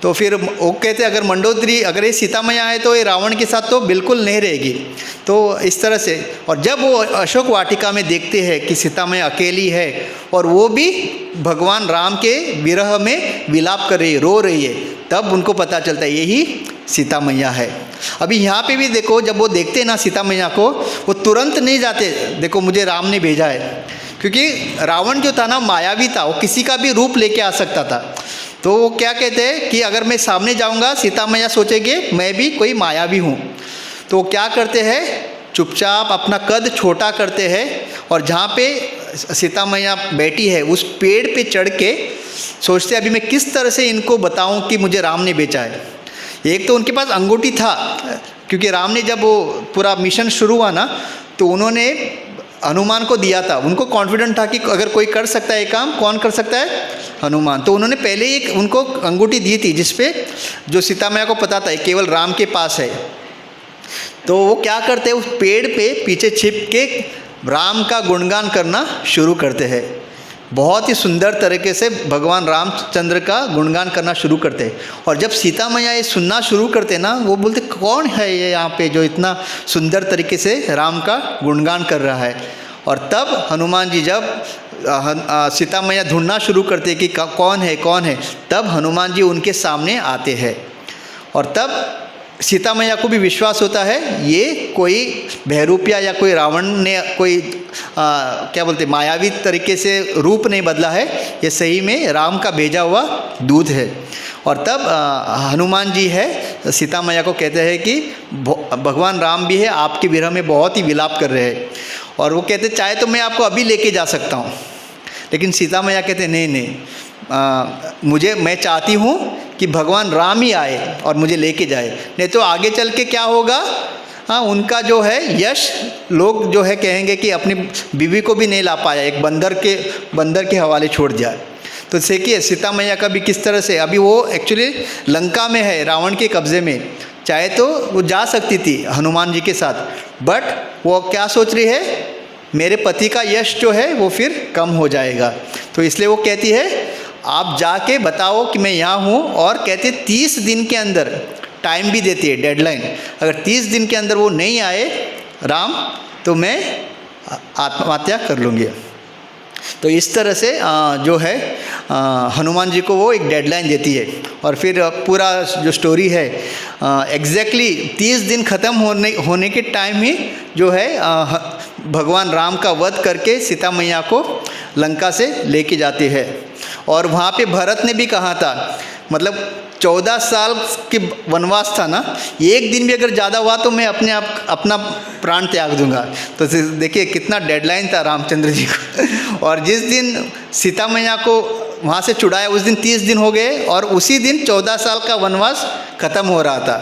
S1: तो फिर वो कहते अगर मंडोदरी, अगर ये सीता मैया है तो ये रावण के साथ तो बिल्कुल नहीं रहेगी। तो इस तरह से, और जब वो अशोक वाटिका में देखते हैं कि सीता मैया अकेली है और वो भी भगवान राम के विरह में विलाप कर रही है, रो रही है, तब उनको पता चलता है यही सीता मैया है। अभी यहाँ पे भी देखो, जब वो देखते हैं ना सीता मैया को, वो तुरंत नहीं जाते देखो मुझे राम ने भेजा है, क्योंकि रावण जो था ना मायावी था, वो किसी का भी रूप लेके आ सकता था। तो वो क्या कहते हैं कि अगर मैं सामने जाऊंगा सीता मैया सोचेंगे मैं भी कोई मायावी हूँ, तो वो क्या करते हैं, चुपचाप अपना कद छोटा करते हैं और जहाँ पे सीता मैया बैठी है उस पेड़ पे चढ़ के सोचते अभी मैं किस तरह से इनको बताऊं कि मुझे राम ने बेचा है। एक तो उनके पास अंगूठी था, क्योंकि राम ने जब वो पूरा मिशन शुरू हुआ ना, तो उन्होंने हनुमान को दिया था, उनको कॉन्फिडेंट था कि अगर कोई कर सकता है काम, कौन कर सकता है, हनुमान। तो उन्होंने पहले ही उनको अंगूठी दी थी जिसपे जो सीता मैया को पता था केवल राम के पास है। तो वो क्या करते हैं, उस पेड़ पे पीछे छिप के राम का गुणगान करना शुरू करते हैं। बहुत ही सुंदर तरीके से भगवान रामचंद्र का गुणगान करना शुरू करते हैं। और जब सीता मैया ये सुनना शुरू करते ना, वो बोलते कौन है ये यहाँ पे जो इतना सुंदर तरीके से राम का गुणगान कर रहा है। और तब हनुमान जी जब सीता मैया ढूंढना शुरू करते कि कौन है, तब हनुमान जी उनके सामने आते हैं। और तब सीता मैया को भी विश्वास होता है ये कोई बहरूपिया या कोई रावण ने कोई क्या बोलते मायावी तरीके से रूप नहीं बदला है, ये सही में राम का भेजा हुआ दूत है। और तब हनुमान जी है सीता मैया को कहते हैं कि भगवान राम भी है, आपके विरह में बहुत ही विलाप कर रहे हैं। और वो कहते चाहे तो मैं आपको अभी लेके जा सकता हूँ, लेकिन सीता मैया कहते नहीं, मैं चाहती हूँ कि भगवान राम ही आए और मुझे लेके जाए, नहीं तो आगे चल के क्या होगा, उनका जो है यश लोग जो है कहेंगे कि अपनी बीवी को भी नहीं ला पाया, एक बंदर के हवाले छोड़ दिया। तो देखिए सीता मैया का भी किस तरह से, अभी वो एक्चुअली लंका में है रावण के कब्ज़े में, चाहे तो वो जा सकती थी हनुमान जी के साथ, बट वो क्या सोच रही है, मेरे पति का यश जो है वो फिर कम हो जाएगा। तो इसलिए वो कहती है आप जाके बताओ कि मैं यहाँ हूँ, और कहते 30 दिन के अंदर टाइम भी देती है, डेडलाइन, अगर 30 दिन के अंदर वो नहीं आए राम तो मैं आत्महत्या कर लूँगी। तो इस तरह से जो है हनुमान जी को वो एक डेडलाइन देती है। और फिर पूरा जो स्टोरी है एग्जैक्टली 30 दिन ख़त्म होने के टाइम ही जो है भगवान राम का वध करके सीता मैया को लंका से लेके जाते हैं। और वहाँ पे भरत ने भी कहा था, मतलब 14 साल के वनवास था ना, एक दिन भी अगर ज़्यादा हुआ तो मैं अपना प्राण त्याग दूंगा। तो देखिए कितना डेडलाइन था रामचंद्र जी को। और जिस दिन सीता मैया को वहाँ से छुड़ाया उस दिन 30 दिन हो गए और उसी दिन 14 साल का वनवास खत्म हो रहा था।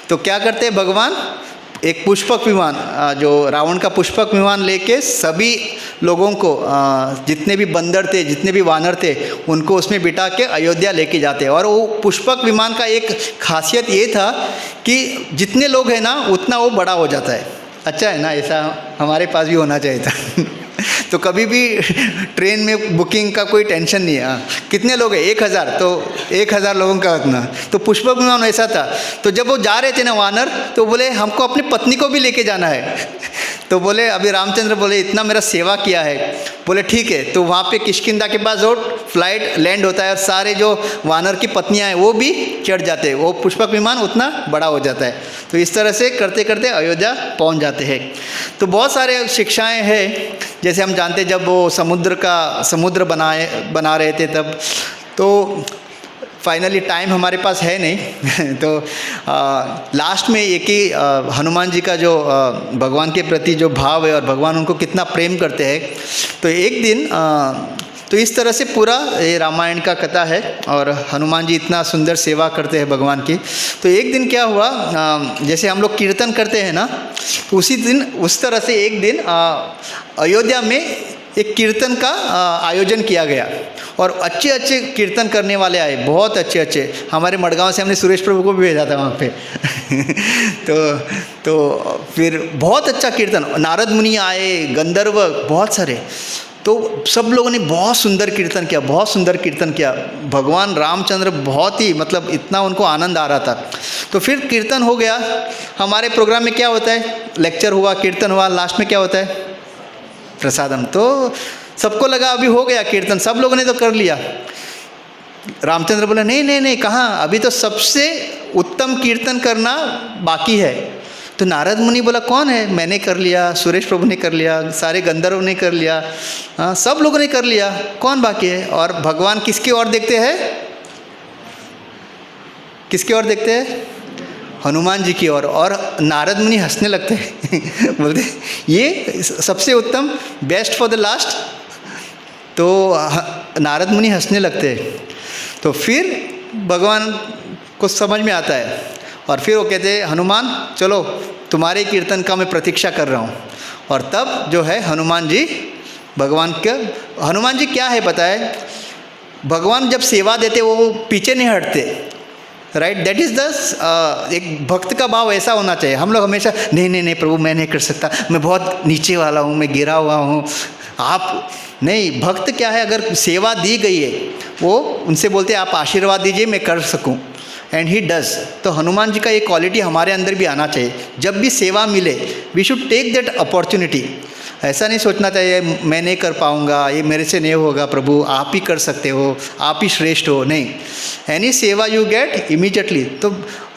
S1: तो क्या करते हैं भगवान, एक पुष्पक विमान, जो रावण का पुष्पक विमान लेके सभी लोगों को, जितने भी बंदर थे, जितने भी वानर थे, उनको उसमें बिठा के अयोध्या लेके जाते हैं। और वो पुष्पक विमान का एक खासियत ये था कि जितने लोग हैं ना उतना वो बड़ा हो जाता है। अच्छा है ना, ऐसा हमारे पास भी होना चाहिए था। तो कभी भी ट्रेन में बुकिंग का कोई टेंशन नहीं है। कितने लोग हैं, 1000, तो 1000 लोगों का उतना। तो पुष्पक विमान ऐसा था। तो जब वो जा रहे थे ना वानर, तो बोले हमको अपनी पत्नी को भी लेके जाना है। तो बोले, अभी रामचंद्र बोले इतना मेरा सेवा किया है, बोले ठीक है। तो वहाँ पे किष्किंधा के पास वो फ्लाइट लैंड होता है और सारे जो वानर की पत्नियाँ हैं वो भी चढ़ जाते हैं, वो पुष्पक विमान उतना बड़ा हो जाता है। तो इस तरह से करते करते अयोध्या पहुँच जाते हैं। तो बहुत सारे शिक्षाएँ हैं, जैसे हम जानते हैं जब वो समुद्र बना रहे थे तब, तो फाइनली टाइम हमारे पास है नहीं। तो लास्ट में एक ही हनुमान जी का जो भगवान के प्रति जो भाव है और भगवान उनको कितना प्रेम करते हैं। तो एक दिन तो इस तरह से पूरा ये रामायण का कथा है और हनुमान जी इतना सुंदर सेवा करते हैं भगवान की। तो एक दिन क्या हुआ, जैसे हम लोग कीर्तन करते हैं ना, तो उसी दिन उस तरह से एक दिन अयोध्या में एक कीर्तन का आयोजन किया गया और अच्छे अच्छे कीर्तन करने वाले आए, बहुत अच्छे अच्छे। हमारे मडगांव से हमने सुरेश प्रभु को भी भेजा था वहाँ पे। तो फिर बहुत अच्छा कीर्तन, नारद मुनि आए, गंधर्व बहुत सारे। तो सब लोगों ने बहुत सुंदर कीर्तन किया, बहुत सुंदर कीर्तन किया। भगवान रामचंद्र बहुत ही मतलब इतना उनको आनंद आ रहा था। तो फिर कीर्तन हो गया। हमारे प्रोग्राम में क्या होता है, लेक्चर हुआ, कीर्तन हुआ, लास्ट में क्या होता है, प्रसादम। तो सबको लगा अभी हो गया कीर्तन, सब लोगों ने तो कर लिया। रामचंद्र बोले नहीं नहीं नहीं, कहाँ, अभी तो सबसे उत्तम कीर्तन करना बाकी है। तो नारद मुनि बोला कौन है, मैंने कर लिया, सुरेश प्रभु ने कर लिया, सारे गंधर्व ने कर लिया, हाँ सब लोगों ने कर लिया, कौन बाकी है। और भगवान किसकी ओर देखते हैं, किसकी ओर देखते हैं, हनुमान जी की ओर। और नारद मुनि हंसने लगते हैं। बोलते ये सबसे उत्तम, बेस्ट फॉर द लास्ट। तो नारद मुनि हंसने लगते हैं। तो फिर भगवान को समझ में आता है और फिर वो कहते हैं हनुमान चलो तुम्हारे कीर्तन का मैं प्रतीक्षा कर रहा हूँ। और तब जो है हनुमान जी हनुमान जी क्या है पता है, भगवान जब सेवा देते वो पीछे नहीं हटते, राइट। दैट इज़ द एक भक्त का भाव ऐसा होना चाहिए। हम लोग हमेशा नहीं नहीं नहीं प्रभु मैं नहीं कर सकता, मैं बहुत नीचे वाला हूँ, मैं गिरा हुआ हूँ। आप नहीं, भक्त क्या है, अगर सेवा दी गई है वो उनसे बोलते हैं आप आशीर्वाद दीजिए मैं कर सकूँ, एंड ही डज। तो हनुमान जी का ये क्वालिटी हमारे अंदर भी आना चाहिए। जब भी सेवा मिले we should take that opportunity. ऐसा नहीं सोचना चाहिए मैं नहीं कर पाऊँगा, ये मेरे से नहीं होगा, प्रभु आप ही कर सकते हो, आप ही श्रेष्ठ हो। नहीं, एनी सेवा यू गेट इमीडिएटली। तो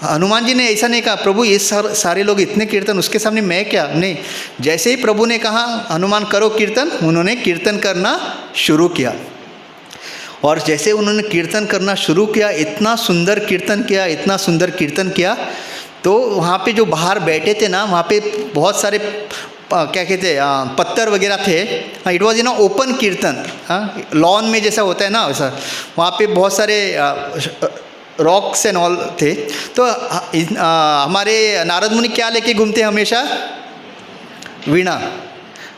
S1: हनुमान जी ने ऐसा नहीं कहा प्रभु ये सारे लोग इतने कीर्तन, उसके सामने मैं क्या, नहीं। जैसे ही प्रभु ने कहा हनुमान करो कीर्तन, उन्होंने कीर्तन करना शुरू किया। और जैसे उन्होंने कीर्तन करना शुरू किया, इतना सुंदर कीर्तन किया, इतना सुंदर कीर्तन किया। तो वहाँ पे जो बाहर बैठे थे ना, वहाँ पे बहुत सारे क्या कहते हैं पत्थर वगैरह थे। इट वॉज इन ओपन कीर्तन, लॉन में जैसा होता है ना वैसा। वहाँ पे बहुत सारे रॉक्स एंड ऑल थे। तो हमारे नारद मुनि क्या लेके घूमते हमेशा, वीणा,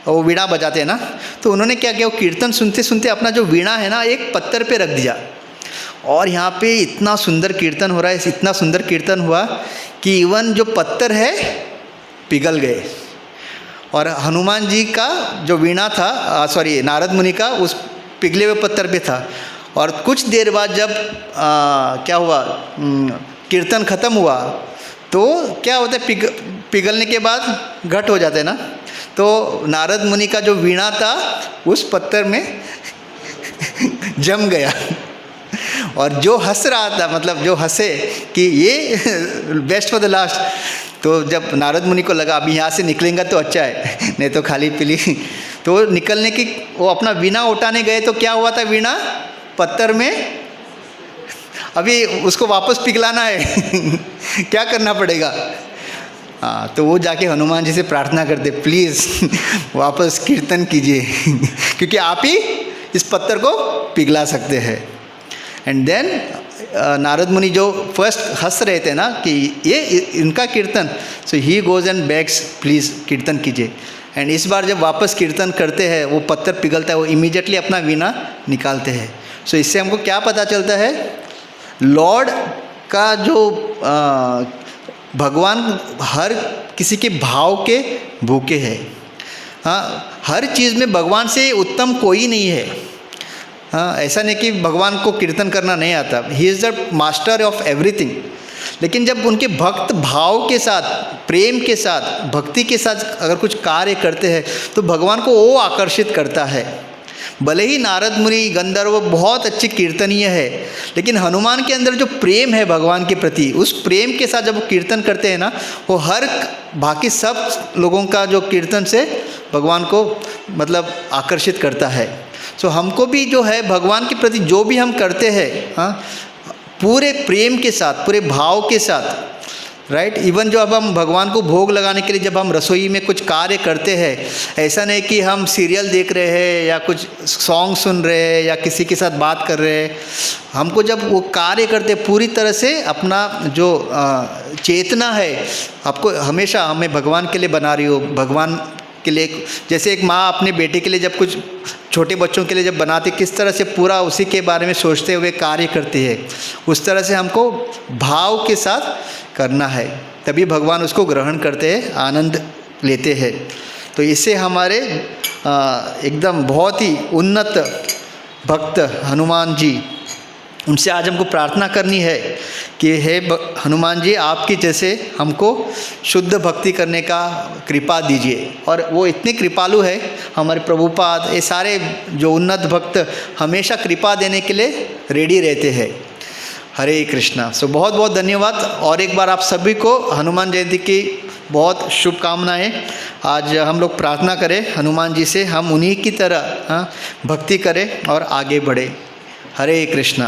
S1: वो वीणा बजाते हैं ना। तो उन्होंने क्या किया, वो कीर्तन सुनते सुनते अपना जो वीणा है ना एक पत्थर पे रख दिया। और यहाँ पे इतना सुंदर कीर्तन हो रहा है, इतना सुंदर कीर्तन हुआ कि इवन जो पत्थर है पिघल गए। और हनुमान जी का जो वीणा था, सॉरी नारद मुनि का, उस पिघले हुए पत्थर पे था। और कुछ देर बाद जब क्या हुआ, कीर्तन ख़त्म हुआ तो क्या होता है, पिघलने के बाद घट हो जाते हैं ना। तो नारद मुनि का जो वीणा था उस पत्थर में जम गया। और जो हंस रहा था, मतलब जो हंसे कि ये बेस्ट फॉर द लास्ट। तो जब नारद मुनि को लगा अभी यहाँ से निकलेंगे तो अच्छा है, नहीं तो खाली पीली। तो निकलने की वो अपना वीणा उठाने गए तो क्या हुआ था, वीणा पत्थर में, अभी उसको वापस पिघलाना है। क्या करना पड़ेगा, हाँ, तो वो जाके हनुमान जी से प्रार्थना करते, प्लीज़ वापस कीर्तन कीजिए क्योंकि आप ही इस पत्थर को पिघला सकते हैं। एंड देन नारद मुनि जो फर्स्ट हंस रहे थे ना कि ये इनका kirtan, so he goes and begs, please kirtan कीजिए। एंड इस बार जब वापस कीर्तन करते हैं, वो पत्थर पिघलता है, वो इमीडिएटली अपना वीणा निकालते हैं। सो इससे हमको क्या पता चलता है, लॉर्ड का जो भगवान हर किसी के भाव के भूखे हैं। हाँ, हर चीज़ में भगवान से उत्तम कोई नहीं है। हाँ, ऐसा नहीं कि भगवान को कीर्तन करना नहीं आता, he is the master of everything. लेकिन जब उनके भक्त भाव के साथ, प्रेम के साथ, भक्ति के साथ अगर कुछ कार्य करते हैं तो भगवान को वो आकर्षित करता है। भले ही नारद मुनि गंधर्व बहुत अच्छे कीर्तनीय है, लेकिन हनुमान के अंदर जो प्रेम है भगवान के प्रति, उस प्रेम के साथ जब वो कीर्तन करते हैं ना, वो हर बाकी सब लोगों का जो कीर्तन से भगवान को मतलब आकर्षित करता है। सो हमको भी जो है भगवान के प्रति जो भी हम करते हैं, हाँ, पूरे प्रेम के साथ, पूरे भाव के साथ, राइट। इवन जो अब हम भगवान को भोग लगाने के लिए जब हम रसोई में कुछ कार्य करते हैं, ऐसा नहीं कि हम सीरियल देख रहे हैं या कुछ सॉन्ग सुन रहे हैं या किसी के साथ बात कर रहे हैं। हमको जब वो कार्य करते पूरी तरह से अपना जो चेतना है, आपको हमेशा हमें भगवान के लिए बना रही हो, भगवान के लिए। जैसे एक माँ अपने बेटे के लिए जब कुछ छोटे बच्चों के लिए जब बनाती, किस तरह से पूरा उसी के बारे में सोचते हुए कार्य करती है, उस तरह से हमको भाव के साथ करना है, तभी भगवान उसको ग्रहण करते हैं, आनंद लेते हैं। तो इससे हमारे एकदम बहुत ही उन्नत भक्त हनुमान जी, उनसे आज हमको प्रार्थना करनी है कि हे हनुमान जी, आपकी जैसे हमको शुद्ध भक्ति करने का कृपा दीजिए। और वो इतने कृपालु है, हमारे प्रभुपाद, ये सारे जो उन्नत भक्त हमेशा कृपा देने के लिए रेडी रहते हैं। हरे कृष्णा। सो बहुत बहुत धन्यवाद। और एक बार आप सभी को हनुमान जयंती की बहुत शुभकामनाएं। आज हम लोग प्रार्थना करें हनुमान जी से, हम उन्हीं की तरह भक्ति करें और आगे बढ़े। हरे कृष्णा।